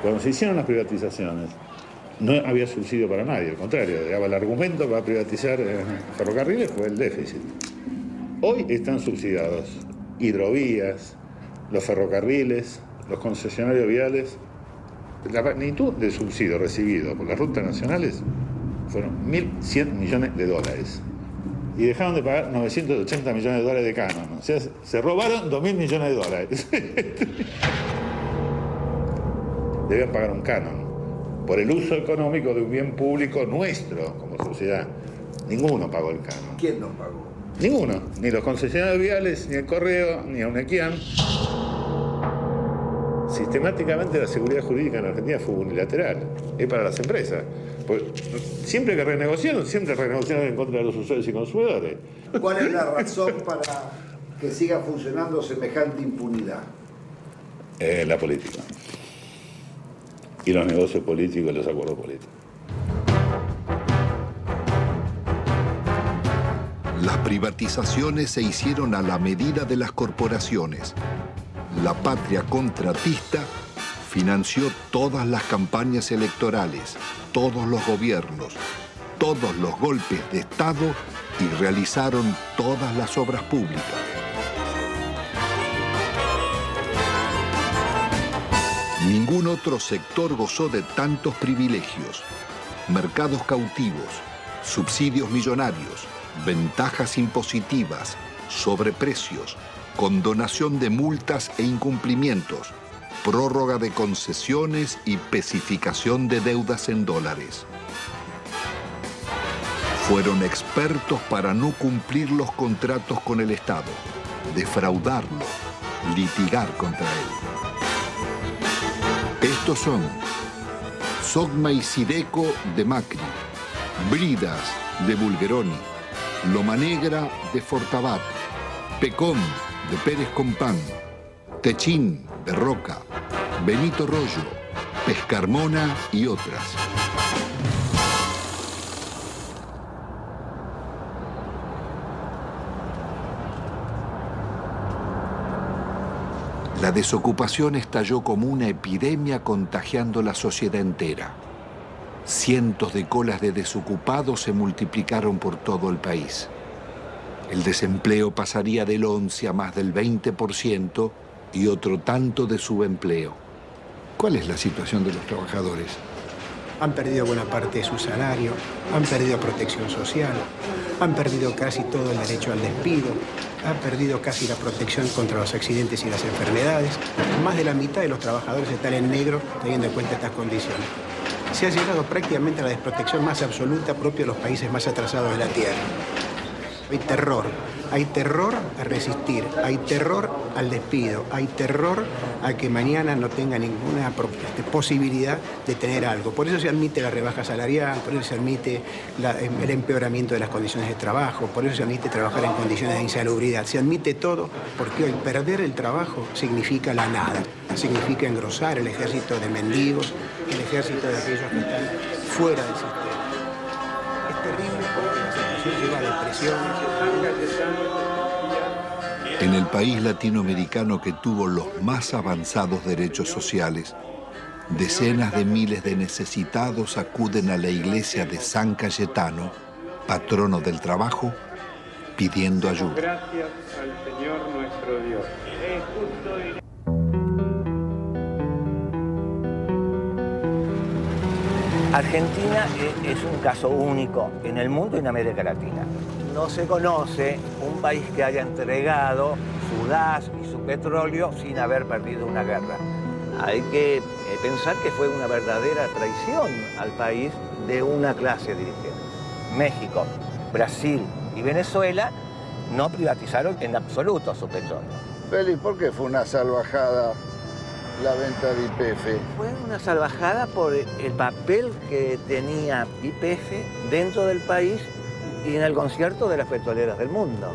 Cuando se hicieron las privatizaciones, no había subsidio para nadie, al contrario, el argumento para privatizar ferrocarriles fue el déficit. Hoy están subsidiados hidrovías, los ferrocarriles, los concesionarios viales. La magnitud del subsidio recibido por las rutas nacionales fueron 1.100 millones de dólares. Y dejaron de pagar 980 millones de dólares de canon. O sea, se robaron 2.000 millones de dólares. Deben pagar un canon por el uso económico de un bien público nuestro como sociedad. Ninguno pagó el canon. ¿Quién no pagó? Ninguno. Ni los concesionarios viales, ni el Correo, ni Aunequian. Sistemáticamente la seguridad jurídica en Argentina fue unilateral. Es para las empresas. Pues, siempre que renegociaron en contra de los usuarios y consumidores. ¿Cuál es la razón para que siga funcionando semejante impunidad? La política. Y los negocios políticos y los acuerdos políticos. Las privatizaciones se hicieron a la medida de las corporaciones. La patria contratista financió todas las campañas electorales, todos los gobiernos, todos los golpes de Estado y realizaron todas las obras públicas. Ningún otro sector gozó de tantos privilegios, mercados cautivos, subsidios millonarios, ventajas impositivas, sobreprecios, condonación de multas e incumplimientos, prórroga de concesiones y especificación de deudas en dólares. Fueron expertos para no cumplir los contratos con el Estado, defraudarlo, litigar contra él. Estos son Sogma y Sideco de Macri, Bridas de Bulgeroni, Loma Negra de Fortabat, Pecón de Pérez Compán, Techín de Roca, Benito Rollo, Pescarmona y otras. La desocupación estalló como una epidemia contagiando la sociedad entera. Cientos de colas de desocupados se multiplicaron por todo el país. El desempleo pasaría del 11 a más del 20% y otro tanto de subempleo. ¿Cuál es la situación de los trabajadores? Han perdido buena parte de su salario, han perdido protección social, han perdido casi todo el derecho al despido, han perdido casi la protección contra los accidentes y las enfermedades. Más de la mitad de los trabajadores están en negro teniendo en cuenta estas condiciones. Se ha llegado prácticamente a la desprotección más absoluta propia de los países más atrasados de la Tierra. Hay terror a resistir, hay terror al despido, hay terror a que mañana no tenga ninguna posibilidad de tener algo. Por eso se admite la rebaja salarial, por eso se admite el empeoramiento de las condiciones de trabajo, por eso se admite trabajar en condiciones de insalubridad. Se admite todo porque hoy perder el trabajo significa la nada, significa engrosar el ejército de mendigos, el ejército de aquellos que están fuera del sistema. Es terrible porque la situación lleva a depresiones. En el país latinoamericano que tuvo los más avanzados derechos sociales, decenas de miles de necesitados acuden a la iglesia de San Cayetano, patrono del trabajo, pidiendo ayuda. Gracias al Señor nuestro Dios. Es justo y... Argentina es un caso único en el mundo y en América Latina. No se conoce un país que haya entregado su gas y su petróleo sin haber perdido una guerra. Hay que pensar que fue una verdadera traición al país de una clase dirigente. México, Brasil y Venezuela no privatizaron en absoluto su petróleo. Félix, ¿por qué fue una salvajada la venta de YPF? Fue una salvajada por el papel que tenía YPF dentro del país y en el concierto de las petroleras del mundo.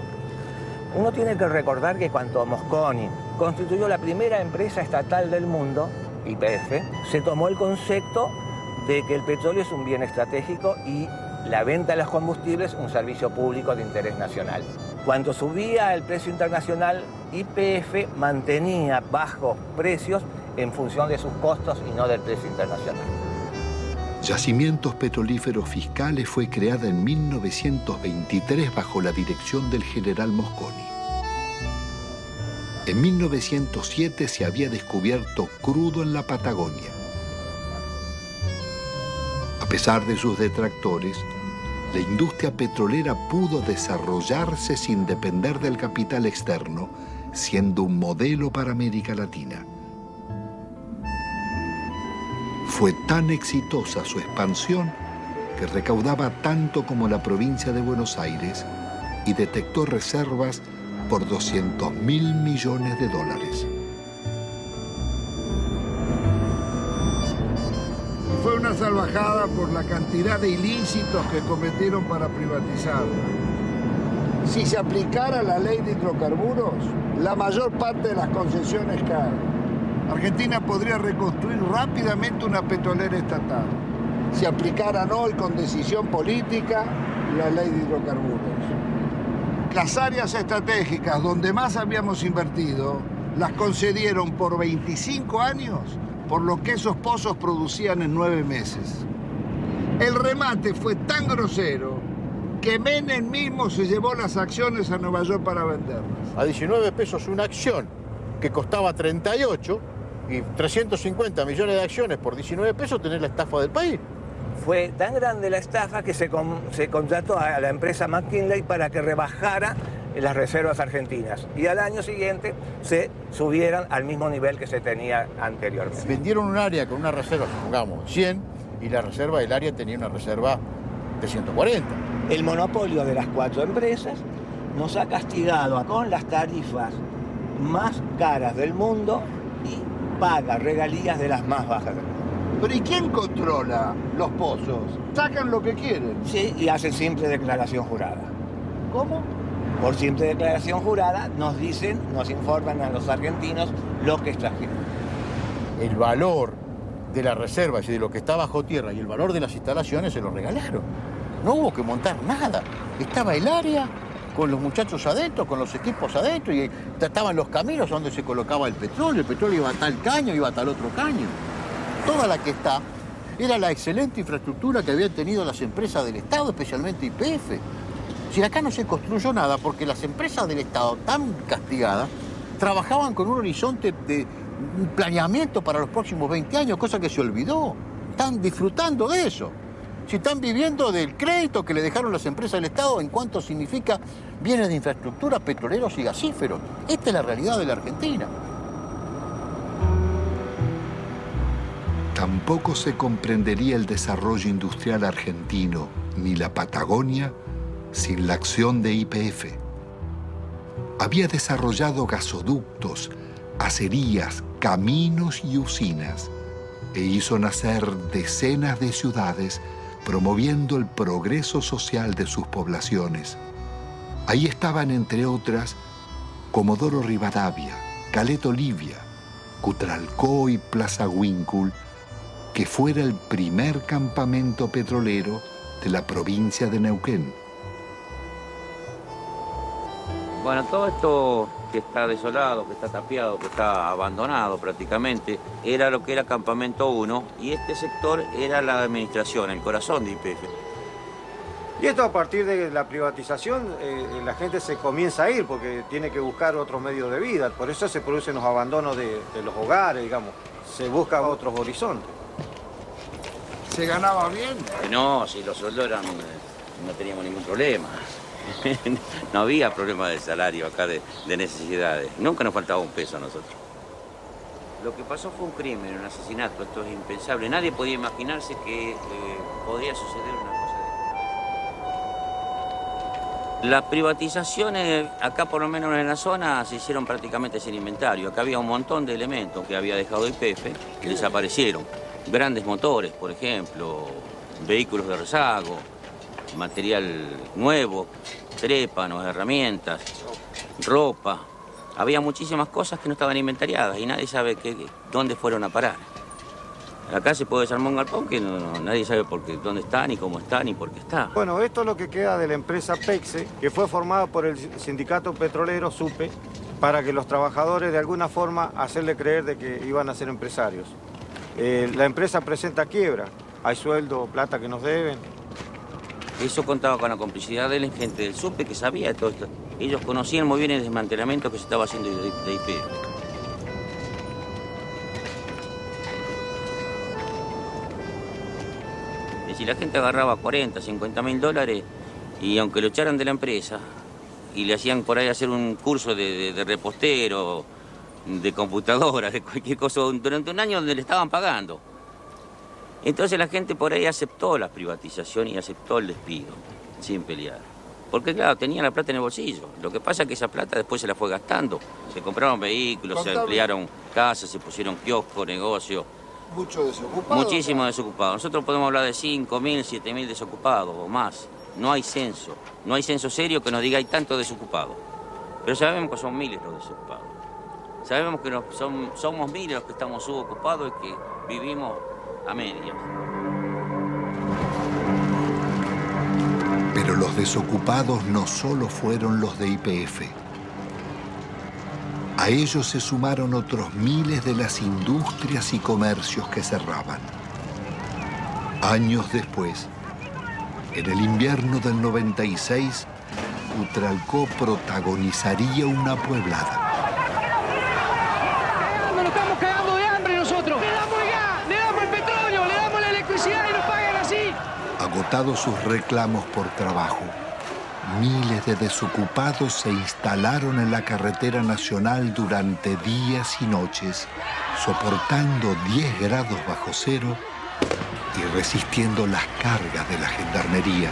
Uno tiene que recordar que cuando Mosconi constituyó la primera empresa estatal del mundo, YPF, se tomó el concepto de que el petróleo es un bien estratégico y la venta de los combustibles un servicio público de interés nacional. Cuando subía el precio internacional, YPF mantenía bajos precios en función de sus costos y no del precio internacional. Yacimientos Petrolíferos Fiscales fue creada en 1923 bajo la dirección del general Mosconi. En 1907 se había descubierto crudo en la Patagonia. A pesar de sus detractores, la industria petrolera pudo desarrollarse sin depender del capital externo, siendo un modelo para América Latina. Fue tan exitosa su expansión que recaudaba tanto como la provincia de Buenos Aires y detectó reservas por $200.000 millones. Fue una salvajada por la cantidad de ilícitos que cometieron para privatizarla. Si se aplicara la ley de hidrocarburos, la mayor parte de las concesiones caen. Argentina podría reconstruir rápidamente una petrolera estatal. Si aplicaran hoy con decisión política la ley de hidrocarburos. Las áreas estratégicas donde más habíamos invertido las concedieron por 25 años por lo que esos pozos producían en 9 meses. El remate fue tan grosero que Menem mismo se llevó las acciones a Nueva York para venderlas. A 19 pesos una acción que costaba 38 y 350 millones de acciones por 19 pesos tenés la estafa del país. Fue tan grande la estafa que se contrató a la empresa McKinley para que rebajara las reservas argentinas y al año siguiente se subieran al mismo nivel que se tenía anteriormente. Vendieron un área con una reserva, supongamos, 100, y la reserva del área tenía una reserva de 140. El monopolio de las 4 empresas nos ha castigado con las tarifas más caras del mundo y paga regalías de las más bajas del mundo. ¿Pero y quién controla los pozos? Sacan lo que quieren. Sí, y hacen simple declaración jurada. ¿Cómo? Por simple declaración jurada nos dicen, nos informan a los argentinos lo que extrajeron. El valor de la reserva y de lo que está bajo tierra y el valor de las instalaciones se lo regalaron. No hubo que montar nada. Estaba el área con los muchachos adentro, con los equipos adentro y estaban los caminos donde se colocaba el petróleo iba a tal caño, iba a tal otro caño. Toda la que está era la excelente infraestructura que habían tenido las empresas del Estado, especialmente YPF. Si acá no se construyó nada porque las empresas del Estado, tan castigadas, trabajaban con un horizonte de un planeamiento para los próximos 20 años, cosa que se olvidó. Están disfrutando de eso. Si están viviendo del crédito que le dejaron las empresas del Estado en cuanto significa bienes de infraestructura, petroleros y gasíferos. Esta es la realidad de la Argentina. Tampoco se comprendería el desarrollo industrial argentino ni la Patagonia sin la acción de YPF. Había desarrollado gasoductos, acerías, caminos y usinas e hizo nacer decenas de ciudades promoviendo el progreso social de sus poblaciones. Ahí estaban, entre otras, Comodoro Rivadavia, Caleta Olivia, Cutralcó y Plaza Huíncul, que fuera el primer campamento petrolero de la provincia de Neuquén. Bueno, todo esto que está desolado, que está tapiado, que está abandonado prácticamente, era lo que era Campamento 1 y este sector era la administración, el corazón de YPF. Y esto a partir de la privatización, la gente se comienza a ir porque tiene que buscar otros medios de vida, por eso se producen los abandonos de los hogares, digamos, se buscan otros horizontes. ¿Se ganaba bien? No, si los sueldos eran, no teníamos ningún problema. No había problema de salario acá, de necesidades. Nunca nos faltaba un peso a nosotros. Lo que pasó fue un crimen, un asesinato. Esto es impensable. Nadie podía imaginarse que podría suceder una cosa de esta. Las privatizaciones, acá por lo menos en la zona, se hicieron prácticamente sin inventario. Acá había un montón de elementos que había dejado YPF que desaparecieron. Grandes motores, por ejemplo, vehículos de rezago, material nuevo, trépanos, herramientas, ropa. Había muchísimas cosas que no estaban inventariadas y nadie sabe dónde fueron a parar. Acá se puede desarmar un galpón que nadie sabe dónde está, ni cómo está, ni por qué está. Bueno, esto es lo que queda de la empresa PEXE, que fue formada por el sindicato petrolero SUPE, para que los trabajadores de alguna forma hacerle creer de que iban a ser empresarios. La empresa presenta quiebra, hay sueldo, plata que nos deben. Eso contaba con la complicidad de la gente del SUPE que sabía de todo esto. Ellos conocían muy bien el desmantelamiento que se estaba haciendo de YPF. Si la gente agarraba 40, 50 mil dólares y aunque lo echaran de la empresa y le hacían por ahí hacer un curso de repostero, de computadora, de cualquier cosa, durante un año donde le estaban pagando. Entonces la gente por ahí aceptó la privatización y aceptó el despido, sin pelear. Porque claro, tenía la plata en el bolsillo. Lo que pasa es que esa plata después se la fue gastando. Se compraron vehículos, se ampliaron casas, se pusieron kioscos, negocios. ¿Mucho desocupado? Muchísimo desocupado. Nosotros podemos hablar de 5.000, 7.000 desocupados o más. No hay censo. No hay censo serio que nos diga hay tantos desocupados. Pero sabemos que son miles los desocupados. Sabemos que somos miles los que estamos subocupados y que vivimos a medias. Pero los desocupados no solo fueron los de YPF. A ellos se sumaron otros miles de las industrias y comercios que cerraban. Años después, en el invierno del 96, Utralcó protagonizaría una pueblada. Nos estamos cagando de hambre nosotros. Le damos el gas, le damos el petróleo, le damos la electricidad y nos pagan así. Agotados sus reclamos por trabajo, miles de desocupados se instalaron en la carretera nacional durante días y noches, soportando 10 grados bajo cero y resistiendo las cargas de la gendarmería.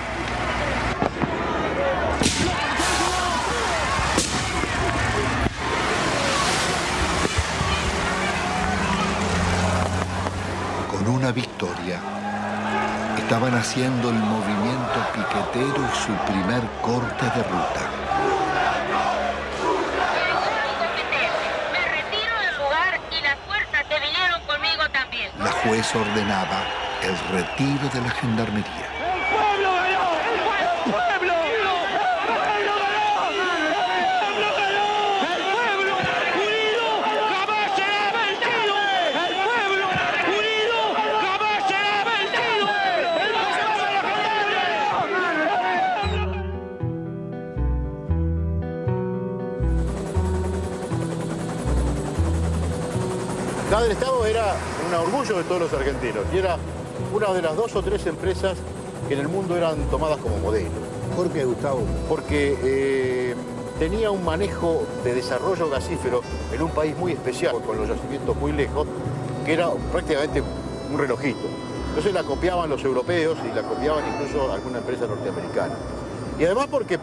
Con una victoria, estaban haciendo el movimiento piquetero y su primer corte de ruta. Me retiro del lugar y las fuerzas que vinieron conmigo también. La jueza ordenaba el retiro de la gendarmería. ¡El pueblo ganó! ¡El pueblo! La del Estado era un orgullo de todos los argentinos y era una de las 2 o 3 empresas que en el mundo eran tomadas como modelo. ¿Por qué, Gustavo? Porque tenía un manejo de desarrollo gasífero en un país muy especial, con los yacimientos muy lejos, que era prácticamente un relojito. Entonces la copiaban los europeos y la copiaban incluso alguna empresa norteamericana. Y además porque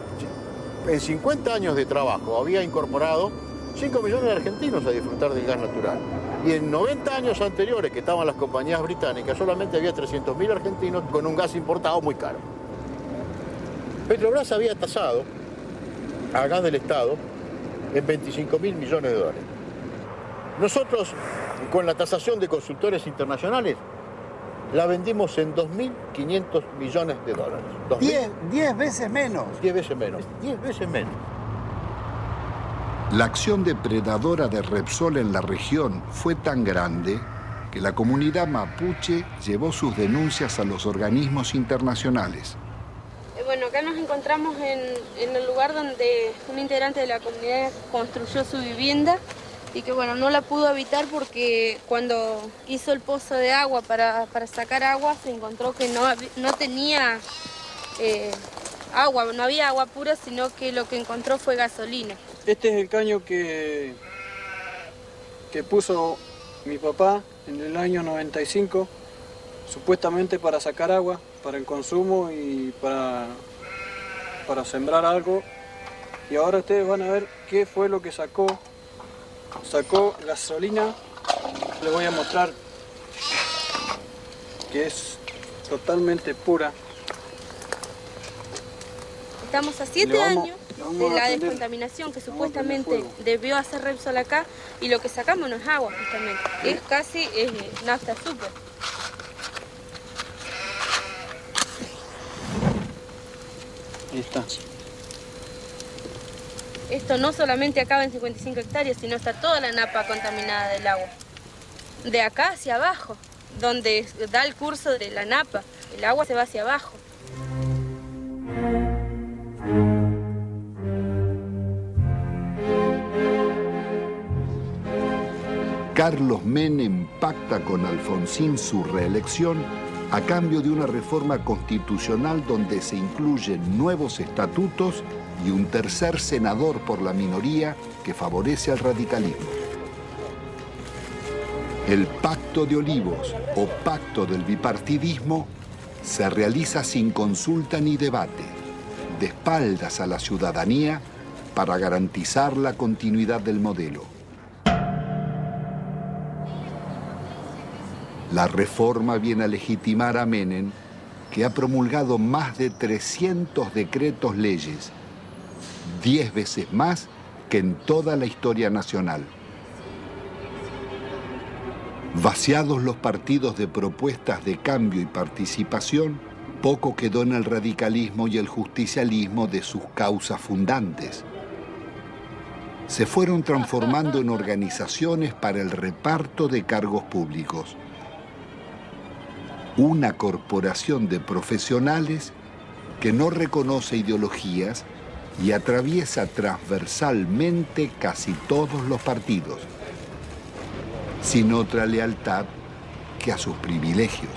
en 50 años de trabajo había incorporado 5 millones de argentinos a disfrutar del gas natural. Y en 90 años anteriores que estaban las compañías británicas, solamente había 300.000 argentinos con un gas importado muy caro. Petrobras había tasado a gas del Estado en 25.000 millones de dólares. Nosotros, con la tasación de consultores internacionales, la vendimos en 2.500 millones de dólares. 10 veces menos. 10 veces menos. 10 veces menos. La acción depredadora de Repsol en la región fue tan grande que la comunidad mapuche llevó sus denuncias a los organismos internacionales. Bueno, acá nos encontramos en el lugar donde un integrante de la comunidad construyó su vivienda y que bueno, no la pudo habitar porque cuando hizo el pozo de agua para sacar agua se encontró que no tenía agua, no había agua pura, sino que lo que encontró fue gasolina. Este es el caño que puso mi papá en el año 95, supuestamente para sacar agua, para el consumo y para para sembrar algo. Y ahora ustedes van a ver qué fue lo que sacó. Sacó gasolina. Les voy a mostrar que es totalmente pura. Estamos a 7 años de la descontaminación que supuestamente debió hacer Repsol acá, y lo que sacamos no es agua justamente, es casi nafta súper. Ahí está. Esto no solamente acaba en 55 hectáreas, sino está toda la napa contaminada del agua. De acá hacia abajo, donde da el curso de la napa, el agua se va hacia abajo. Carlos Menem pacta con Alfonsín su reelección a cambio de una reforma constitucional donde se incluyen nuevos estatutos y un tercer senador por la minoría que favorece al radicalismo. El Pacto de Olivos o Pacto del Bipartidismo se realiza sin consulta ni debate, de espaldas a la ciudadanía para garantizar la continuidad del modelo. La reforma viene a legitimar a Menem, que ha promulgado más de 300 decretos leyes, 10 veces más que en toda la historia nacional. Vaciados los partidos de propuestas de cambio y participación, poco quedó en el radicalismo y el justicialismo de sus causas fundantes. Se fueron transformando en organizaciones para el reparto de cargos públicos. Una corporación de profesionales que no reconoce ideologías y atraviesa transversalmente casi todos los partidos, sin otra lealtad que a sus privilegios.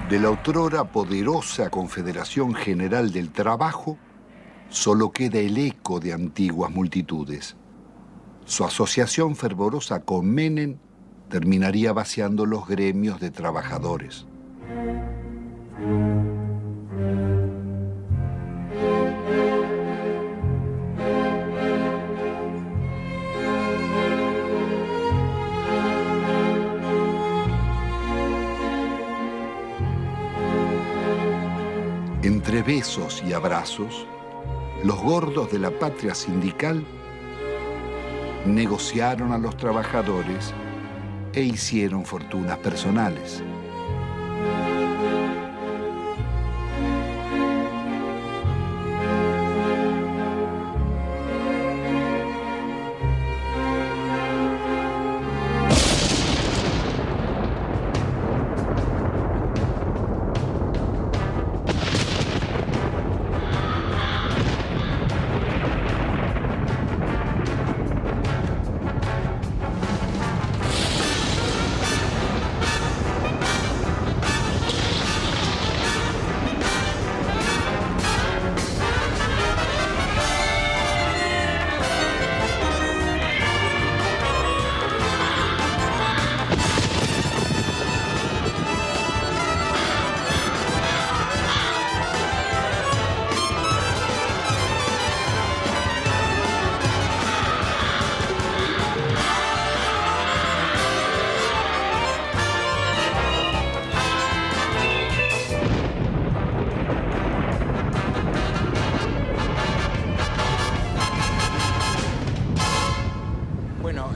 De la otrora poderosa Confederación General del Trabajo, solo queda el eco de antiguas multitudes. Su asociación fervorosa con Menem terminaría vaciando los gremios de trabajadores. Entre besos y abrazos, los gordos de la patria sindical negociaron a los trabajadores e hicieron fortunas personales.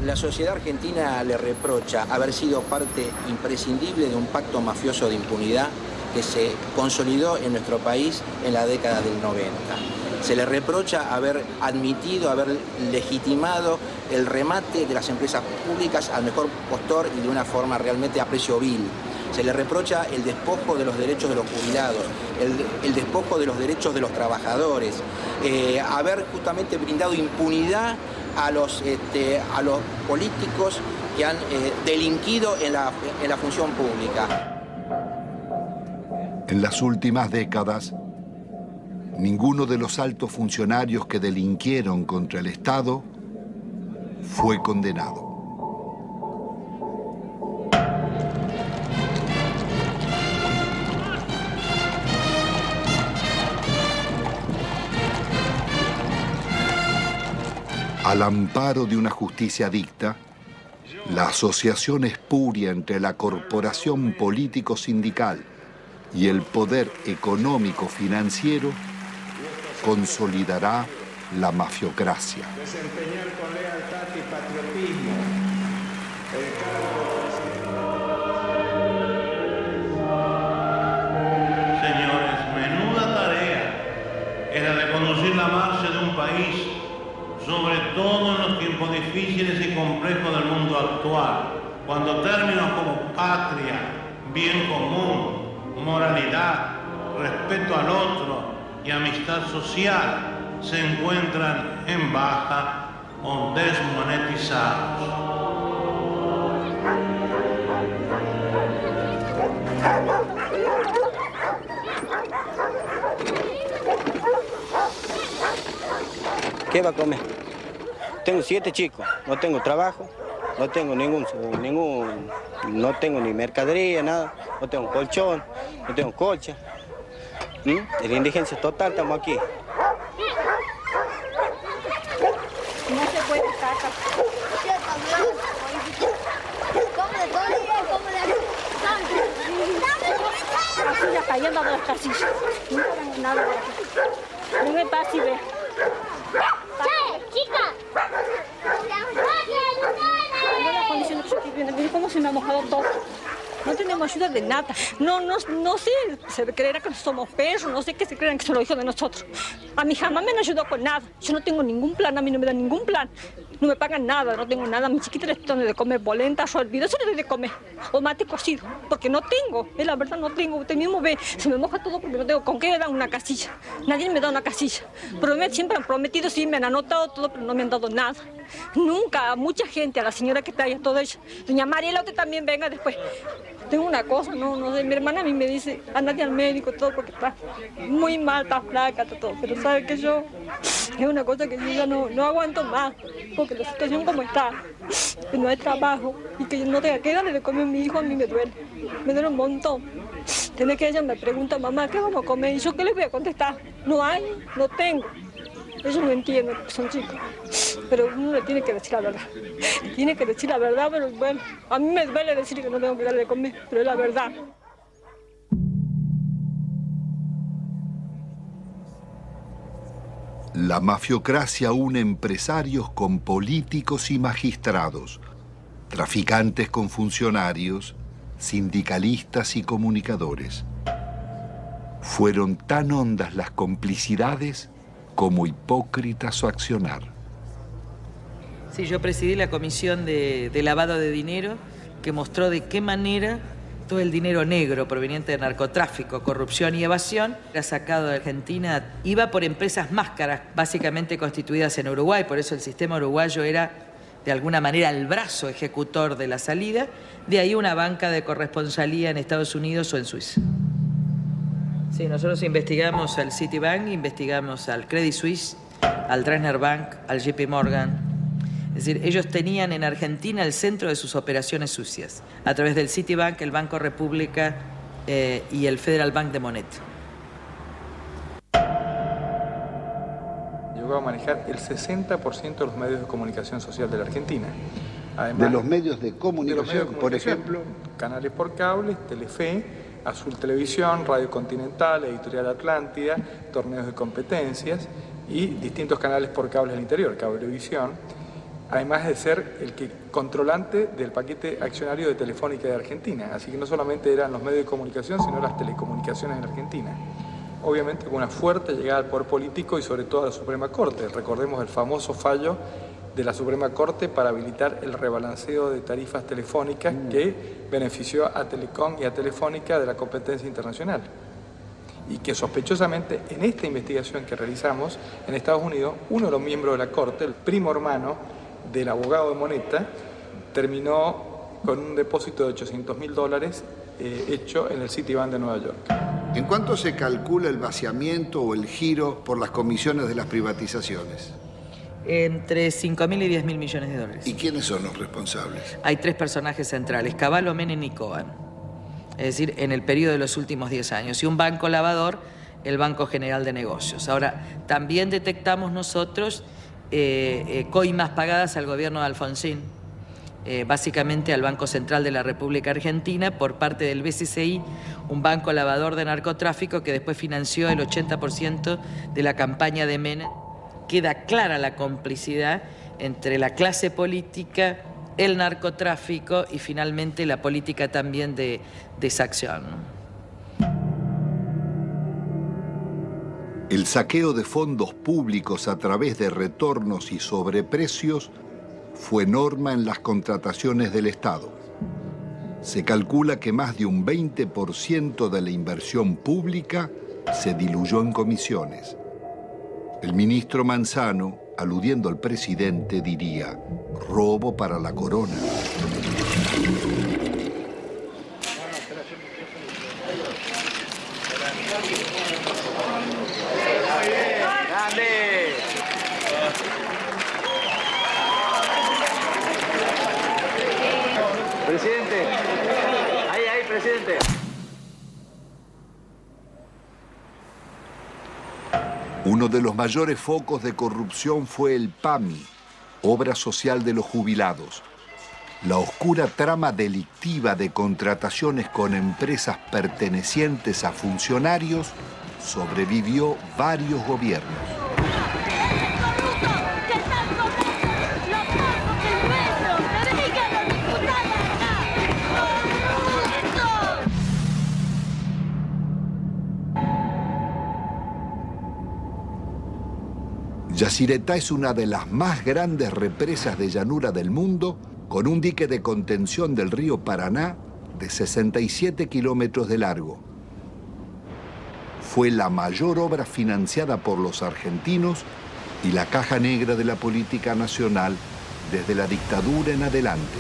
La sociedad argentina le reprocha haber sido parte imprescindible de un pacto mafioso de impunidad que se consolidó en nuestro país en la década del 90. Se le reprocha haber admitido, haber legitimado el remate de las empresas públicas al mejor postor y de una forma realmente a precio vil. Se le reprocha el despojo de los derechos de los jubilados, el despojo de los derechos de los trabajadores, haber justamente brindado impunidad a los políticos que han delinquido en la función pública. En las últimas décadas, Ninguno de los altos funcionarios que delinquieron contra el Estado fue condenado. Al amparo de una justicia dicta, la asociación espuria entre la corporación político-sindical y el poder económico-financiero consolidará la mafiocracia. Desempeñar con lealtad y patriotismo el cargo. Señores, menuda tarea es la de conducir la marcha de un país, sobre todo en los tiempos difíciles y complejos del mundo actual, cuando términos como patria, bien común, moralidad, respeto al otro y amistad social se encuentran en baja o desmonetizados. ¿Qué va a comer? Tengo 7 chicos, no tengo trabajo, no tengo no tengo ni mercadería, nada, no tengo colchón, no tengo colcha. En la indigencia total estamos aquí. No se puede estar acá. Así ya cayendo de las casillas. No hagan nada por aquí. No me pase y ve. ¡Chica! No las condiciones que yo estoy viendo. Mire cómo se me ha mojado todo. No tenemos ayuda de nada. No sé, se creerá que somos perros, no sé qué se creerán que son los hijos de nosotros. A mí jamás me han ayudado con nada. Yo no tengo ningún plan, a mí no me dan ningún plan. No me pagan nada, no tengo nada. A mi chiquita les doy de comer polenta, hervido, eso les doy de comer. O mate cocido, porque no tengo. Es la verdad, no tengo. Usted mismo ve, se me moja todo porque no tengo con qué me dan una casilla. Nadie me da una casilla. Siempre han prometido, sí, me han anotado todo, pero no me han dado nada. Nunca, a mucha gente, a la señora que está ahí, a todo eso. Doña Mariela, usted también venga después. Tengo una cosa, no sé, mi hermana a mí me dice, andate al médico, todo, porque está muy mal, está flaca, todo. Pero sabe que yo, es una cosa que yo ya no aguanto más, porque la situación como está, que no hay trabajo, y que yo no tenga que darle de comer a mi hijo, a mí me duele un montón. Tiene que ella me pregunta, mamá, ¿qué vamos a comer? Y yo, ¿qué les voy a contestar? No hay, no tengo. Ellos no entienden, son chicos. Pero uno le tiene que decir la verdad. Tiene que decir la verdad, pero bueno, a mí me duele decir que no tengo que darle de comer, pero es la verdad. La mafiocracia une empresarios con políticos y magistrados, traficantes con funcionarios, sindicalistas y comunicadores. Fueron tan hondas las complicidades como hipócrita su accionar. Sí, yo presidí la comisión de lavado de dinero que mostró de qué manera todo el dinero negro proveniente de narcotráfico, corrupción y evasión era sacado de Argentina. Iba por empresas máscaras, básicamente constituidas en Uruguay, por eso el sistema uruguayo era de alguna manera el brazo ejecutor de la salida, de ahí una banca de corresponsalía en Estados Unidos o en Suiza. Sí, nosotros investigamos al Citibank, investigamos al Credit Suisse, al Dresdner Bank, al JP Morgan. Es decir, ellos tenían en Argentina el centro de sus operaciones sucias, a través del Citibank, el Banco República y el Federal Bank de Moneta. Llegó a manejar el 60% de los medios de comunicación social de la Argentina. Además, de los medios de comunicación, por ejemplo, canales por cable, Telefe, Azul Televisión, Radio Continental, Editorial Atlántida, torneos de competencias y distintos canales por cable del interior, Cablevisión, además de ser el controlante del paquete accionario de Telefónica de Argentina. Así que no solamente eran los medios de comunicación, sino las telecomunicaciones en Argentina. Obviamente con una fuerte llegada al poder político y sobre todo a la Suprema Corte. Recordemos el famoso fallo de la Suprema Corte para habilitar el rebalanceo de tarifas telefónicas que benefició a Telecom y a Telefónica de la competencia internacional. Y que sospechosamente en esta investigación que realizamos en Estados Unidos, uno de los miembros de la Corte, el primo hermano del abogado de Moneta, terminó con un depósito de $800.000 hecho en el Citibank de Nueva York. ¿En cuánto se calcula el vaciamiento o el giro por las comisiones de las privatizaciones? Entre 5.000 y 10.000 millones de dólares. ¿Y quiénes son los responsables? Hay 3 personajes centrales, Cavallo, Menem y Cohen. Es decir, en el periodo de los últimos 10 años. Y un banco lavador, el Banco General de Negocios. Ahora, también detectamos nosotros coimas pagadas al gobierno de Alfonsín, básicamente al Banco Central de la República Argentina, por parte del BCCI, un banco lavador de narcotráfico que después financió el 80% de la campaña de Menem. Queda clara la complicidad entre la clase política, el narcotráfico y finalmente la política también de exacción. El saqueo de fondos públicos a través de retornos y sobreprecios fue norma en las contrataciones del Estado. Se calcula que más de un 20% de la inversión pública se diluyó en comisiones. El ministro Manzano, aludiendo al presidente, diría: robo para la corona. Presidente, ahí, presidente. Uno de los mayores focos de corrupción fue el PAMI, Obra Social de los Jubilados. La oscura trama delictiva de contrataciones con empresas pertenecientes a funcionarios sobrevivió varios gobiernos. Yacyretá es una de las más grandes represas de llanura del mundo, con un dique de contención del río Paraná de 67 kilómetros de largo. Fue la mayor obra financiada por los argentinos y la caja negra de la política nacional desde la dictadura en adelante.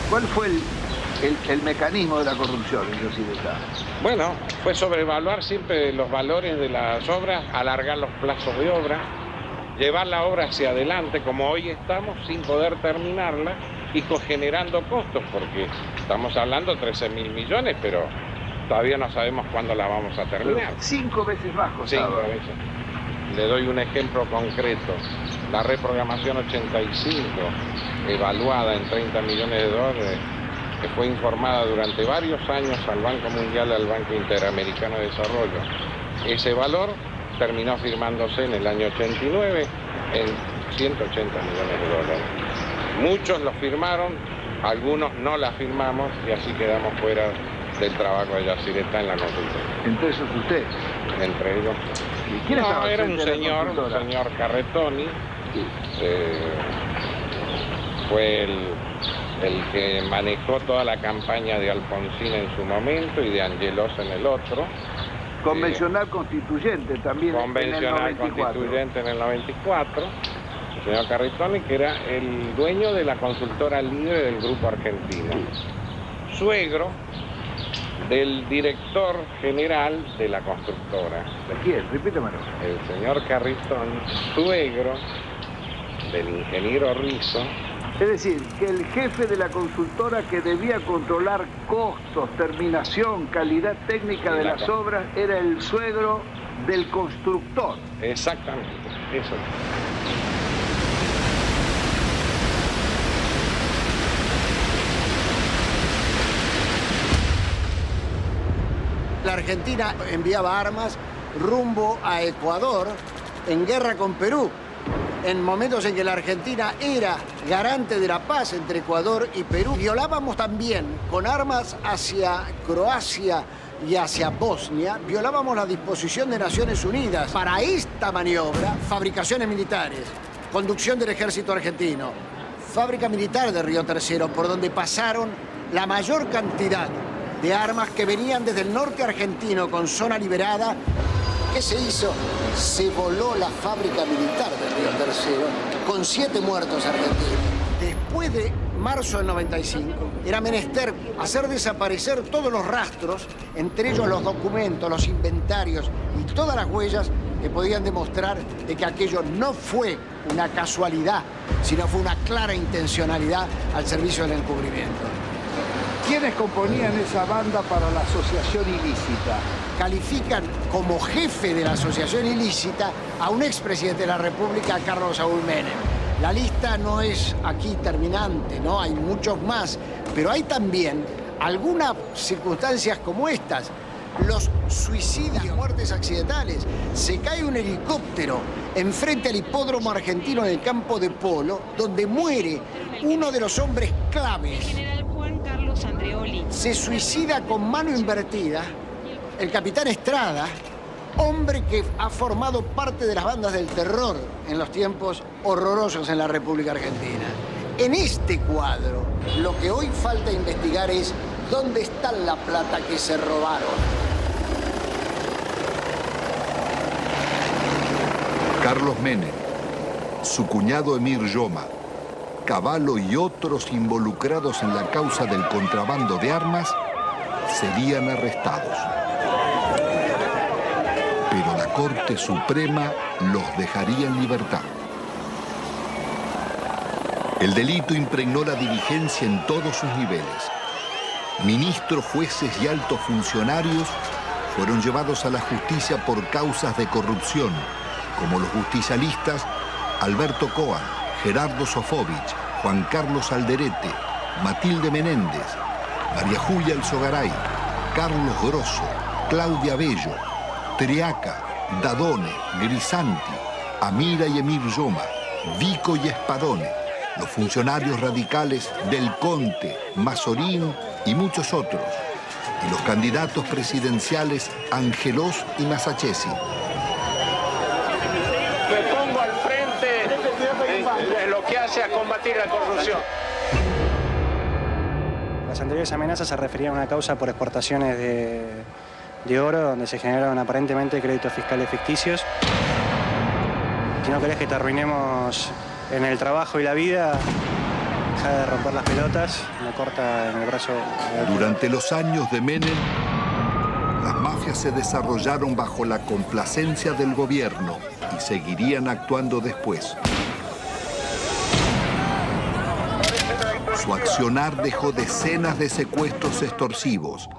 ¿Cuál fue el mecanismo de la corrupción en Yacyretá? Bueno, fue sobrevaluar siempre los valores de las obras, alargar los plazos de obra, llevar la obra hacia adelante como hoy estamos sin poder terminarla y generando costos, porque estamos hablando de 13.000 millones, pero todavía no sabemos cuándo la vamos a terminar. 5 veces más costaba. 5 veces. Le doy un ejemplo concreto. La reprogramación 85, evaluada en 30 millones de dólares, que fue informada durante varios años al Banco Mundial y al Banco Interamericano de Desarrollo. Ese valor terminó firmándose en el año 89 en 180 millones de dólares. Muchos lo firmaron, algunos no la firmamos y así quedamos fuera del trabajo de Yacyretá en la consulta. ¿Entre esos usted? Entre ellos. ¿Y quién estaba era un frente a la señor consultora? Carretoni, fue el que manejó toda la campaña de Alfonsín en su momento y de Angelos en el otro. Convencional constituyente también. Convencional constituyente en el 94. El señor Carretoni, que era el dueño de la consultora libre del Grupo Argentino. Suegro del director general de la constructora. ¿De quién? Repítemelo. El señor Carretoni, suegro del ingeniero Rizzo. Es decir, que el jefe de la consultora que debía controlar costos, terminación, calidad técnica de las obras era el suegro del constructor. Exactamente, eso. La Argentina enviaba armas rumbo a Ecuador en guerra con Perú, en momentos en que la Argentina era garante de la paz entre Ecuador y Perú. Violábamos también con armas hacia Croacia y hacia Bosnia, violábamos la disposición de Naciones Unidas para esta maniobra, fabricaciones militares, conducción del ejército argentino, fábrica militar de Río Tercero, por donde pasaron la mayor cantidad de armas que venían desde el norte argentino con zona liberada. ¿Qué se hizo? Se voló la fábrica militar de Río Tercero con 7 muertos argentinos. Después de marzo del 95, era menester hacer desaparecer todos los rastros, entre ellos los documentos, los inventarios y todas las huellas que podían demostrar de que aquello no fue una casualidad, sino fue una clara intencionalidad al servicio del encubrimiento. ¿Quiénes componían esa banda para la asociación ilícita? Califican como jefe de la asociación ilícita a un expresidente de la República, Carlos Saúl Menem. La lista no es aquí terminante, ¿no? Hay muchos más, pero hay también algunas circunstancias como estas. Los suicidios, muertes accidentales. Se cae un helicóptero enfrente al hipódromo argentino en el campo de polo, donde muere uno de los hombres claves. Se suicida con mano invertida el capitán Estrada, hombre que ha formado parte de las bandas del terror en los tiempos horrorosos en la República Argentina. En este cuadro, lo que hoy falta investigar es dónde está la plata que se robaron. Carlos Menem, su cuñado Emir Yoma, Cavallo y otros involucrados en la causa del contrabando de armas serían arrestados. Pero la Corte Suprema los dejaría en libertad. El delito impregnó la dirigencia en todos sus niveles. Ministros, jueces y altos funcionarios fueron llevados a la justicia por causas de corrupción, como los justicialistas Alberto Coan, Gerardo Sofovich, Juan Carlos Alderete, Matilde Menéndez, María Julia Alzogaray, Carlos Grosso, Claudia Bello, Triaca, Dadone, Grisanti, Amira y Emir Yoma, Vico y Espadone, los funcionarios radicales Del Conte, Mazorín y muchos otros, y los candidatos presidenciales Angelós y Masachesi. Me pongo al frente de lo que hace a combatir la corrupción. Las anteriores amenazas se referían a una causa por exportaciones de oro, donde se generaron aparentemente créditos fiscales ficticios. Si no querés que te arruinemos en el trabajo y la vida, deja de romper las pelotas, me corta en el brazo. Durante los años de Menem, las mafias se desarrollaron bajo la complacencia del gobierno y seguirían actuando después. Su accionar dejó decenas de secuestros extorsivos,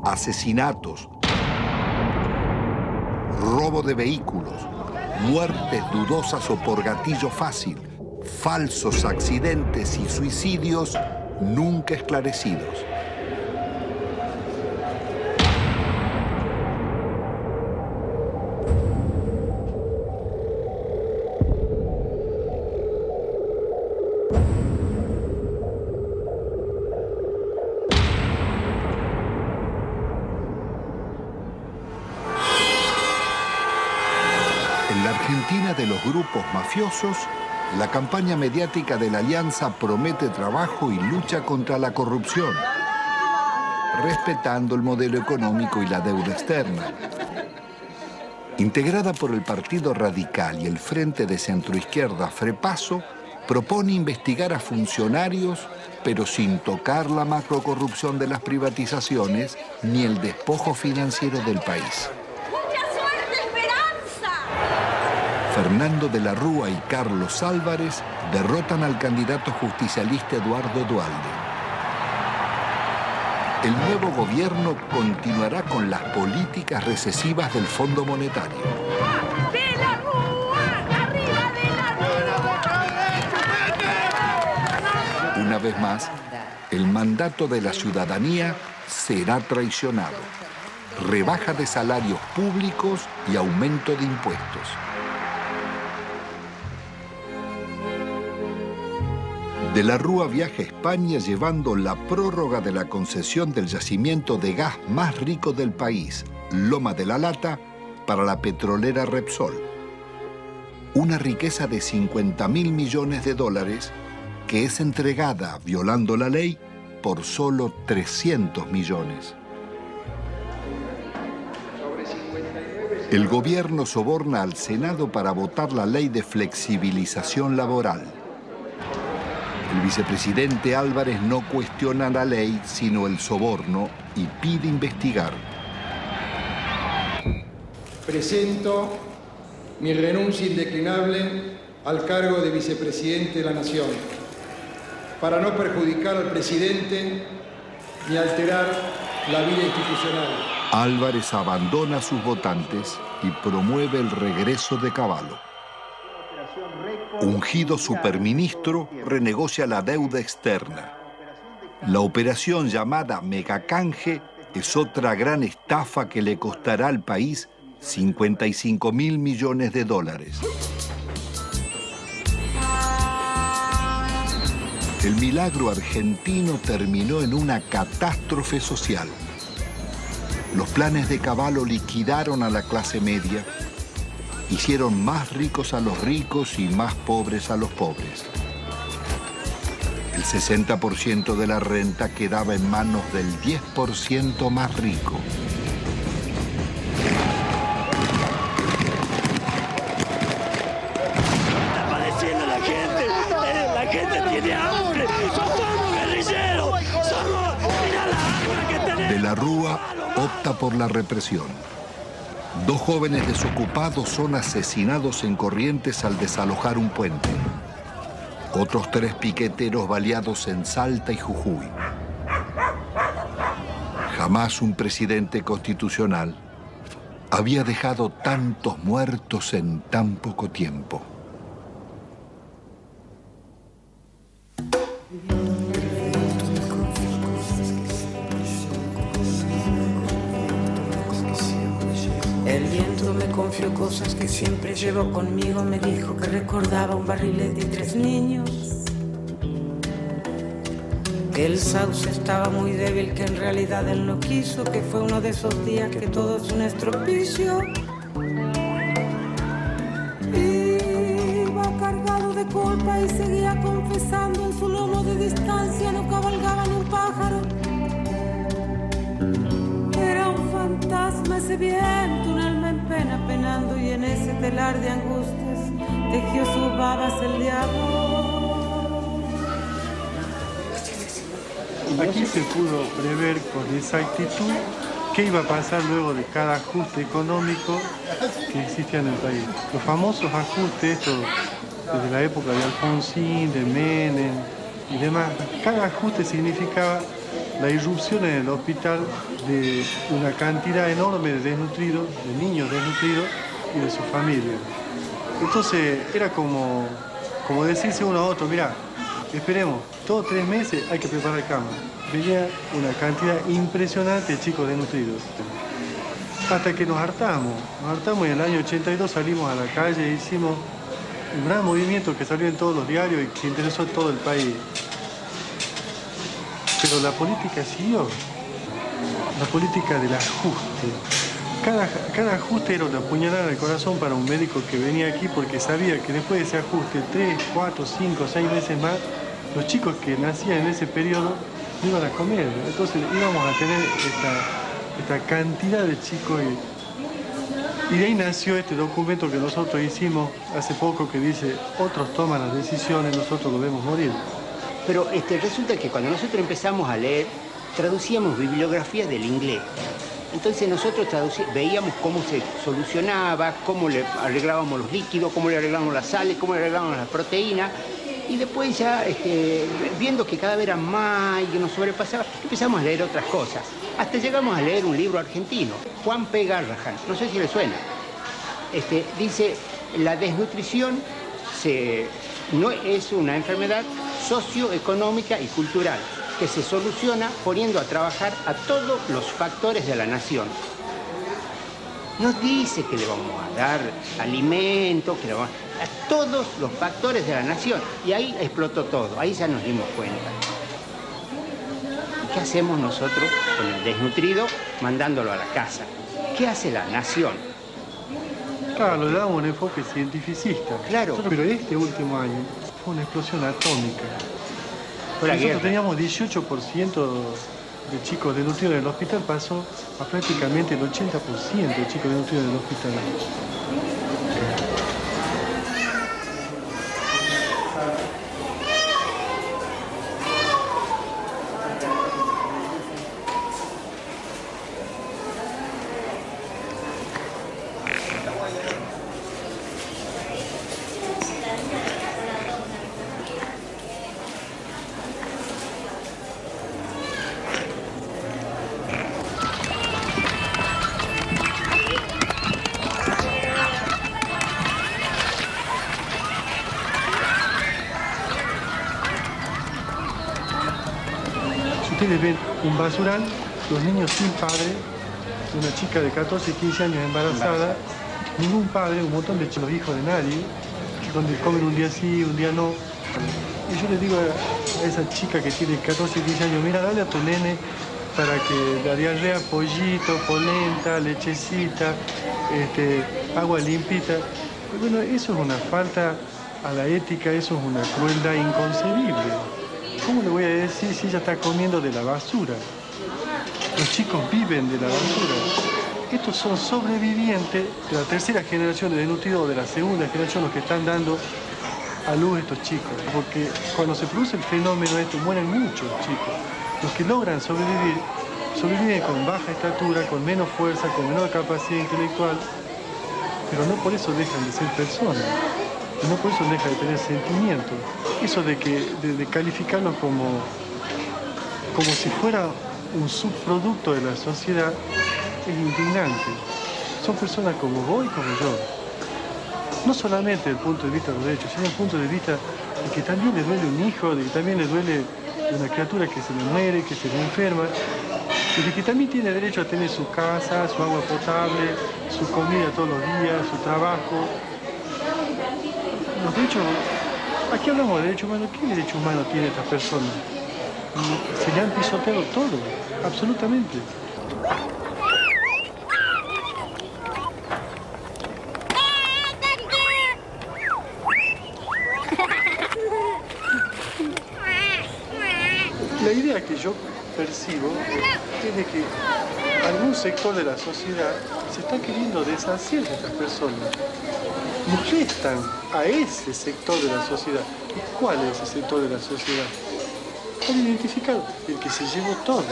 asesinatos, robo de vehículos, muertes dudosas o por gatillo fácil, falsos accidentes y suicidios nunca esclarecidos. En la Argentina de los grupos mafiosos, la campaña mediática de la Alianza promete trabajo y lucha contra la corrupción, respetando el modelo económico y la deuda externa. Integrada por el Partido Radical y el Frente de Centroizquierda Frepaso, propone investigar a funcionarios, pero sin tocar la macrocorrupción de las privatizaciones ni el despojo financiero del país. Fernando de la Rúa y Carlos Álvarez derrotan al candidato justicialista Eduardo Duhalde. El nuevo gobierno continuará con las políticas recesivas del Fondo Monetario. ¡De la Rúa! ¡Arriba de la Rúa! Una vez más, el mandato de la ciudadanía será traicionado. Rebaja de salarios públicos y aumento de impuestos. De la Rúa viaja a España llevando la prórroga de la concesión del yacimiento de gas más rico del país, Loma de la Lata, para la petrolera Repsol. Una riqueza de 50.000 millones de dólares que es entregada, violando la ley, por solo 300 millones. El gobierno soborna al Senado para votar la ley de flexibilización laboral. El vicepresidente Álvarez no cuestiona la ley, sino el soborno, y pide investigar. Presento mi renuncia indeclinable al cargo de vicepresidente de la Nación, para no perjudicar al presidente ni alterar la vida institucional. Álvarez abandona a sus votantes y promueve el regreso de Cavallo. Ungido superministro, renegocia la deuda externa. La operación llamada Megacanje es otra gran estafa que le costará al país 55.000 millones de dólares. El milagro argentino terminó en una catástrofe social. Los planes de Cavallo liquidaron a la clase media, hicieron más ricos a los ricos y más pobres a los pobres. El 60% de la renta quedaba en manos del 10% más rico. Está padeciendo la gente tiene hambre, somos guerrilleros, mira la hambre que tenemos. De la Rúa opta por la represión. 2 jóvenes desocupados son asesinados en Corrientes al desalojar un puente. Otros 3 piqueteros baleados en Salta y Jujuy. Jamás un presidente constitucional había dejado tantos muertos en tan poco tiempo. El viento me confió cosas que siempre llevo conmigo. Me dijo que recordaba un barrilete y 3 niños. Que el sauce estaba muy débil, que en realidad él no quiso. Que fue uno de esos días que todo es un estropicio. Iba cargado de culpa y seguía confesando. En su lomo de distancia no cabalgaba ni un pájaro. Era un fantasma ese viento, un alma en pena penando, y en ese telar de angustias tejió sus babas el diablo. Aquí se pudo prever con exactitud qué iba a pasar luego de cada ajuste económico que existía en el país. Los famosos ajustes, estos desde la época de Alfonsín, de Menem y demás, cada ajuste significaba la irrupción en el hospital de una cantidad enorme de desnutridos, de niños desnutridos y de sus familias. Entonces era como decirse uno a otro, mirá, esperemos, todos 3 meses hay que preparar cama. Venía una cantidad impresionante de chicos desnutridos. Hasta que nos hartamos y en el año 82 salimos a la calle e hicimos un gran movimiento que salió en todos los diarios y que interesó a todo el país. Pero la política siguió, la política del ajuste. Cada ajuste era una puñalada en el corazón para un médico que venía aquí porque sabía que después de ese ajuste, 3, 4, 5, 6 meses más, los chicos que nacían en ese periodo no iban a comer. Entonces íbamos a tener esta cantidad de chicos y de ahí nació este documento que nosotros hicimos hace poco que dice, otros toman las decisiones, nosotros lo vemos morir. Pero resulta que cuando nosotros empezamos a leer, traducíamos bibliografías del inglés. Entonces nosotros veíamos cómo se solucionaba, cómo le arreglábamos los líquidos, cómo le arreglábamos las sales, cómo le arreglábamos las proteínas. Y después ya, viendo que cada vez era más y que nos sobrepasaba, empezamos a leer otras cosas. Hasta llegamos a leer un libro argentino, Juan P. Garrahan, no sé si le suena. Dice, la desnutrición no es una enfermedad socioeconómica y cultural que se soluciona poniendo a trabajar a todos los factores de la nación. Nos dice que le vamos a dar alimento, que le vamos a todos los factores de la nación. Y ahí explotó todo, ahí ya nos dimos cuenta. ¿Y qué hacemos nosotros con el desnutrido mandándolo a la casa? ¿Qué hace la nación? Claro, le damos un enfoque cientificista. Claro. Pero este último año fue una explosión atómica. Nosotros teníamos 18% de chicos desnutridos en el hospital, pasó a prácticamente el 80% de chicos desnutridos en el hospital. Si ustedes ven un basural, los niños sin padre, una chica de 14, 15 años embarazada, ningún padre, un montón de los hijos de nadie, donde comen un día sí, un día no. Y yo le digo a esa chica que tiene 14, 15 años, mira, dale a tu nene para que la diarrea, pollito, polenta, lechecita, agua limpita. Bueno, eso es una falta a la ética, eso es una crueldad inconcebible. ¿Cómo le voy a decir si ella está comiendo de la basura? Los chicos viven de la basura. Estos son sobrevivientes de la tercera generación de desnutridos o de la segunda generación los que están dando a luz estos chicos. Porque cuando se produce el fenómeno mueren muchos chicos. Los que logran sobrevivir, sobreviven con baja estatura, con menos fuerza, con menor capacidad intelectual, pero no por eso dejan de ser personas. Y no por eso dejan de tener sentimientos. Eso de calificarlos como si fuera un subproducto de la sociedad es indignante. Son personas como vos y como yo. No solamente desde el punto de vista de los derechos, sino desde el punto de vista de que también le duele un hijo, de que también le duele una criatura que se le muere, que se le enferma, y de que también tiene derecho a tener su casa, su agua potable, su comida todos los días, su trabajo. Los derechos, aquí hablamos de derechos humanos. ¿Qué derecho humano tiene esta persona? Se le han pisoteado todo, absolutamente. La idea que yo percibo es de que algún sector de la sociedad se está queriendo deshacer de estas personas. Molestan a ese sector de la sociedad. ¿Y cuál es ese sector de la sociedad? Han identificado el que se llevó todo.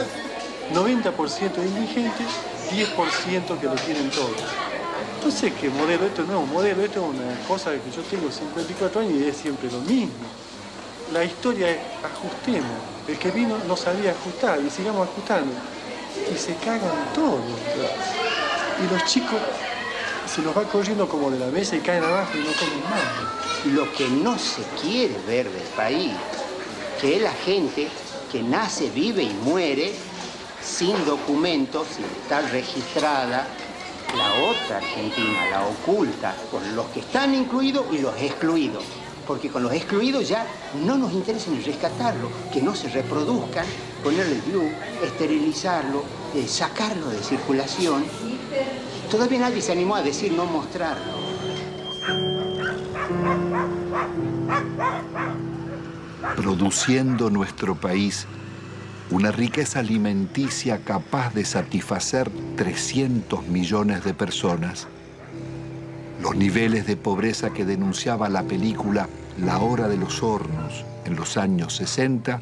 90% de indigentes, 10% que lo tienen todo. No sé qué modelo, esto no es un modelo, esto es una cosa que yo tengo 54 años y es siempre lo mismo. La historia es ajustemos. El que vino no sabía ajustar y sigamos ajustando. Y se cagan todo. Y los chicos se los va corriendo como de la mesa y caen abajo y no comen más. Lo que no se quiere ver del país, que es la gente que nace, vive y muere sin documentos, sin estar registrada, la otra Argentina, la oculta, con los que están incluidos y los excluidos. Porque con los excluidos ya no nos interesa ni rescatarlo, que no se reproduzcan, ponerle glue, esterilizarlo, sacarlo de circulación. Todavía nadie se animó a decir no mostrarlo. Produciendo nuestro país una riqueza alimenticia capaz de satisfacer 300 millones de personas, los niveles de pobreza que denunciaba la película La Hora de los Hornos en los años 60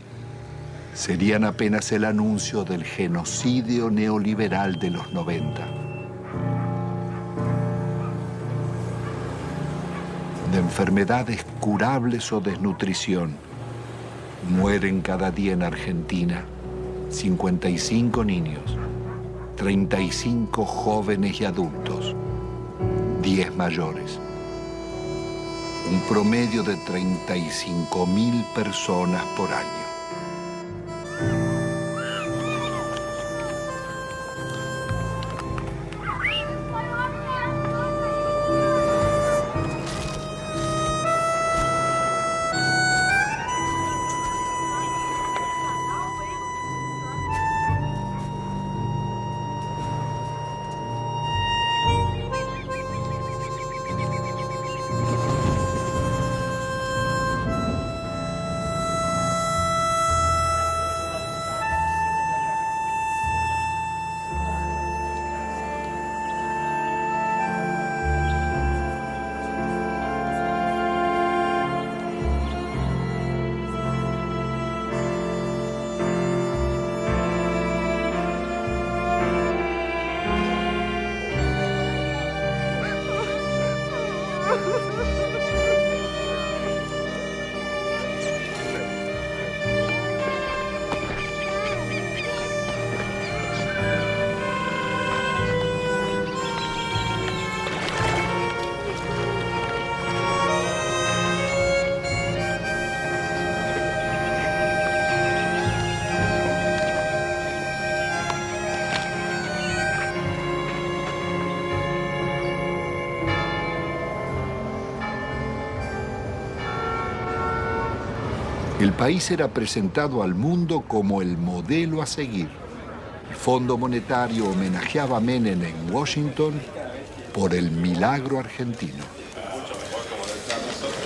serían apenas el anuncio del genocidio neoliberal de los 90. De enfermedades curables o desnutrición, mueren cada día en Argentina 55 niños, 35 jóvenes y adultos, 10 mayores. Un promedio de 35.000 personas por año. El país era presentado al mundo como el modelo a seguir. El Fondo Monetario homenajeaba a Menem en Washington por el milagro argentino.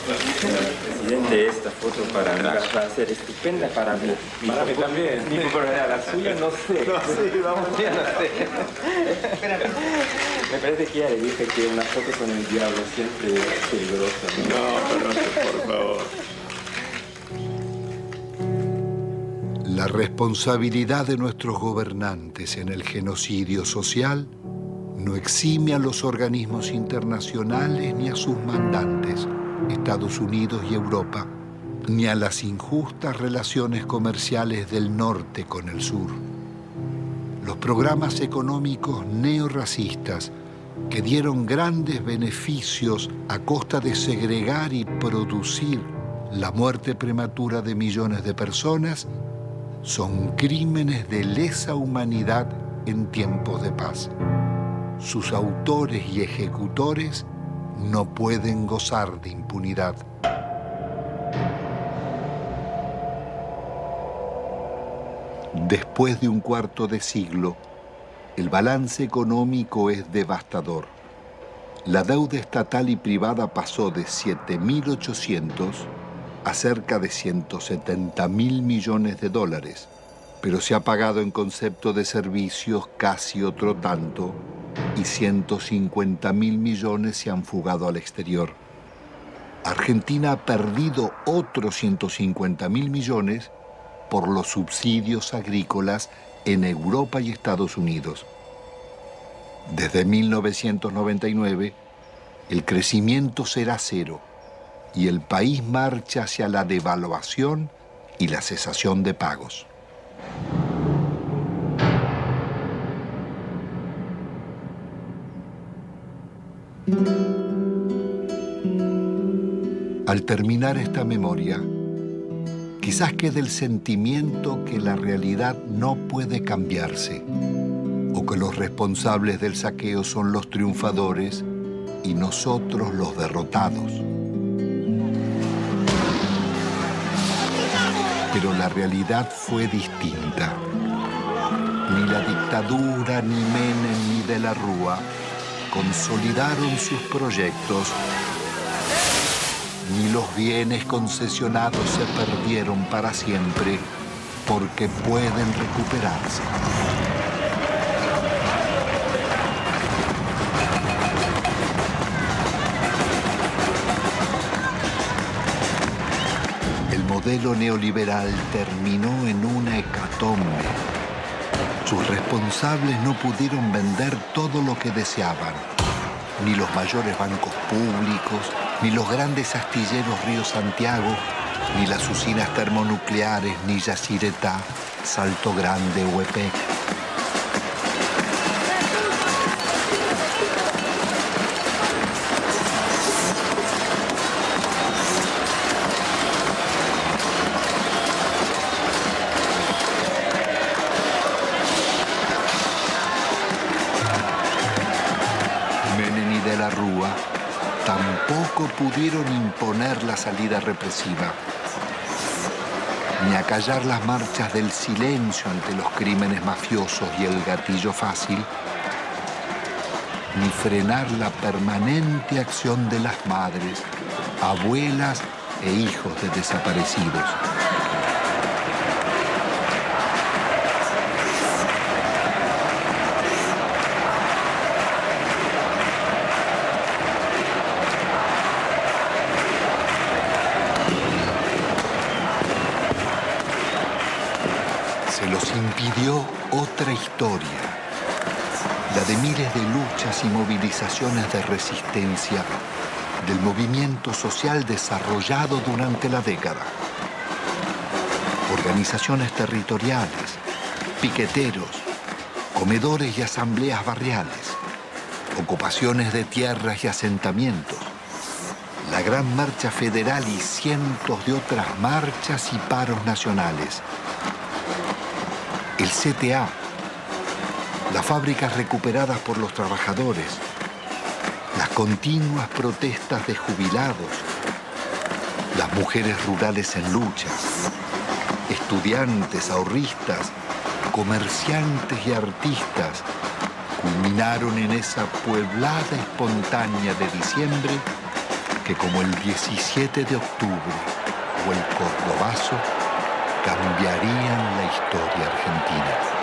Presidente, esta foto para mí va a ser estupenda para mí. Para mí también. Mi popularidad, la suya no sé. No sé, vamos. Ya no sé. Me parece que ya le dije que una foto con el diablo siempre es peligrosa. No, por favor. La responsabilidad de nuestros gobernantes en el genocidio social no exime a los organismos internacionales ni a sus mandantes, Estados Unidos y Europa, ni a las injustas relaciones comerciales del norte con el sur. Los programas económicos neorracistas que dieron grandes beneficios a costa de segregar y producir la muerte prematura de millones de personas son crímenes de lesa humanidad en tiempos de paz. Sus autores y ejecutores no pueden gozar de impunidad. Después de un cuarto de siglo, el balance económico es devastador. La deuda estatal y privada pasó de 7.800 a cerca de 170.000 millones de dólares, pero se ha pagado en concepto de servicios casi otro tanto y 150.000 millones se han fugado al exterior. Argentina ha perdido otros 150.000 millones por los subsidios agrícolas en Europa y Estados Unidos. Desde 1999, el crecimiento será cero y el país marcha hacia la devaluación y la cesación de pagos. Al terminar esta memoria, quizás quede el sentimiento que la realidad no puede cambiarse, o que los responsables del saqueo son los triunfadores y nosotros los derrotados. Pero la realidad fue distinta. Ni la dictadura, ni Menem, ni de la Rúa consolidaron sus proyectos, ni los bienes concesionados se perdieron para siempre porque pueden recuperarse. El modelo neoliberal terminó en una hecatombe. Sus responsables no pudieron vender todo lo que deseaban, ni los mayores bancos públicos, ni los grandes astilleros Río Santiago, ni las usinas termonucleares, ni Yacyretá, Salto Grande o EPEC. Tampoco pudieron imponer la salida represiva, ni acallar las marchas del silencio ante los crímenes mafiosos y el gatillo fácil, ni frenar la permanente acción de las madres, abuelas e hijos de desaparecidos. Impidió otra historia, la de miles de luchas y movilizaciones de resistencia del movimiento social desarrollado durante la década. Organizaciones territoriales, piqueteros, comedores y asambleas barriales, ocupaciones de tierras y asentamientos, la Gran Marcha Federal y cientos de otras marchas y paros nacionales. El CTA, las fábricas recuperadas por los trabajadores, las continuas protestas de jubilados, las mujeres rurales en lucha, estudiantes, ahorristas, comerciantes y artistas culminaron en esa pueblada espontánea de diciembre que, como el 17 de octubre o el Cordobazo, cambiarían la historia argentina.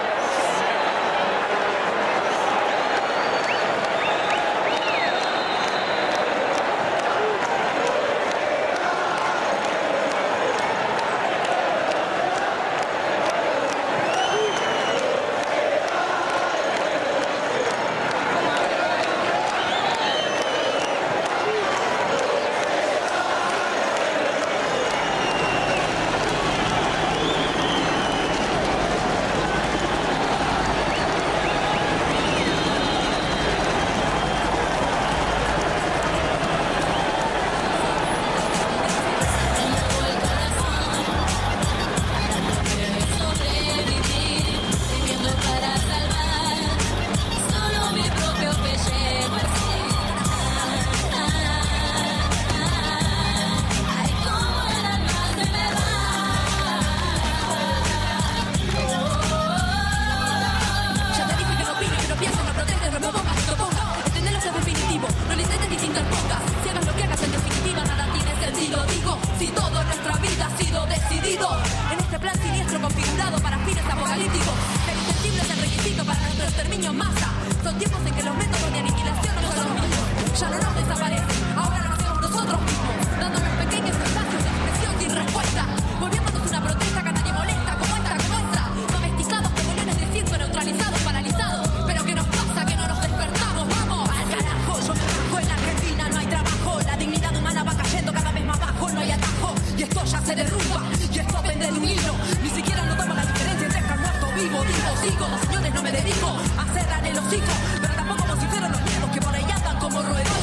Sigo, señores, no me dedico a cerrar el hocico, pero tampoco vocifero los miedos que por ahí andan como roedores.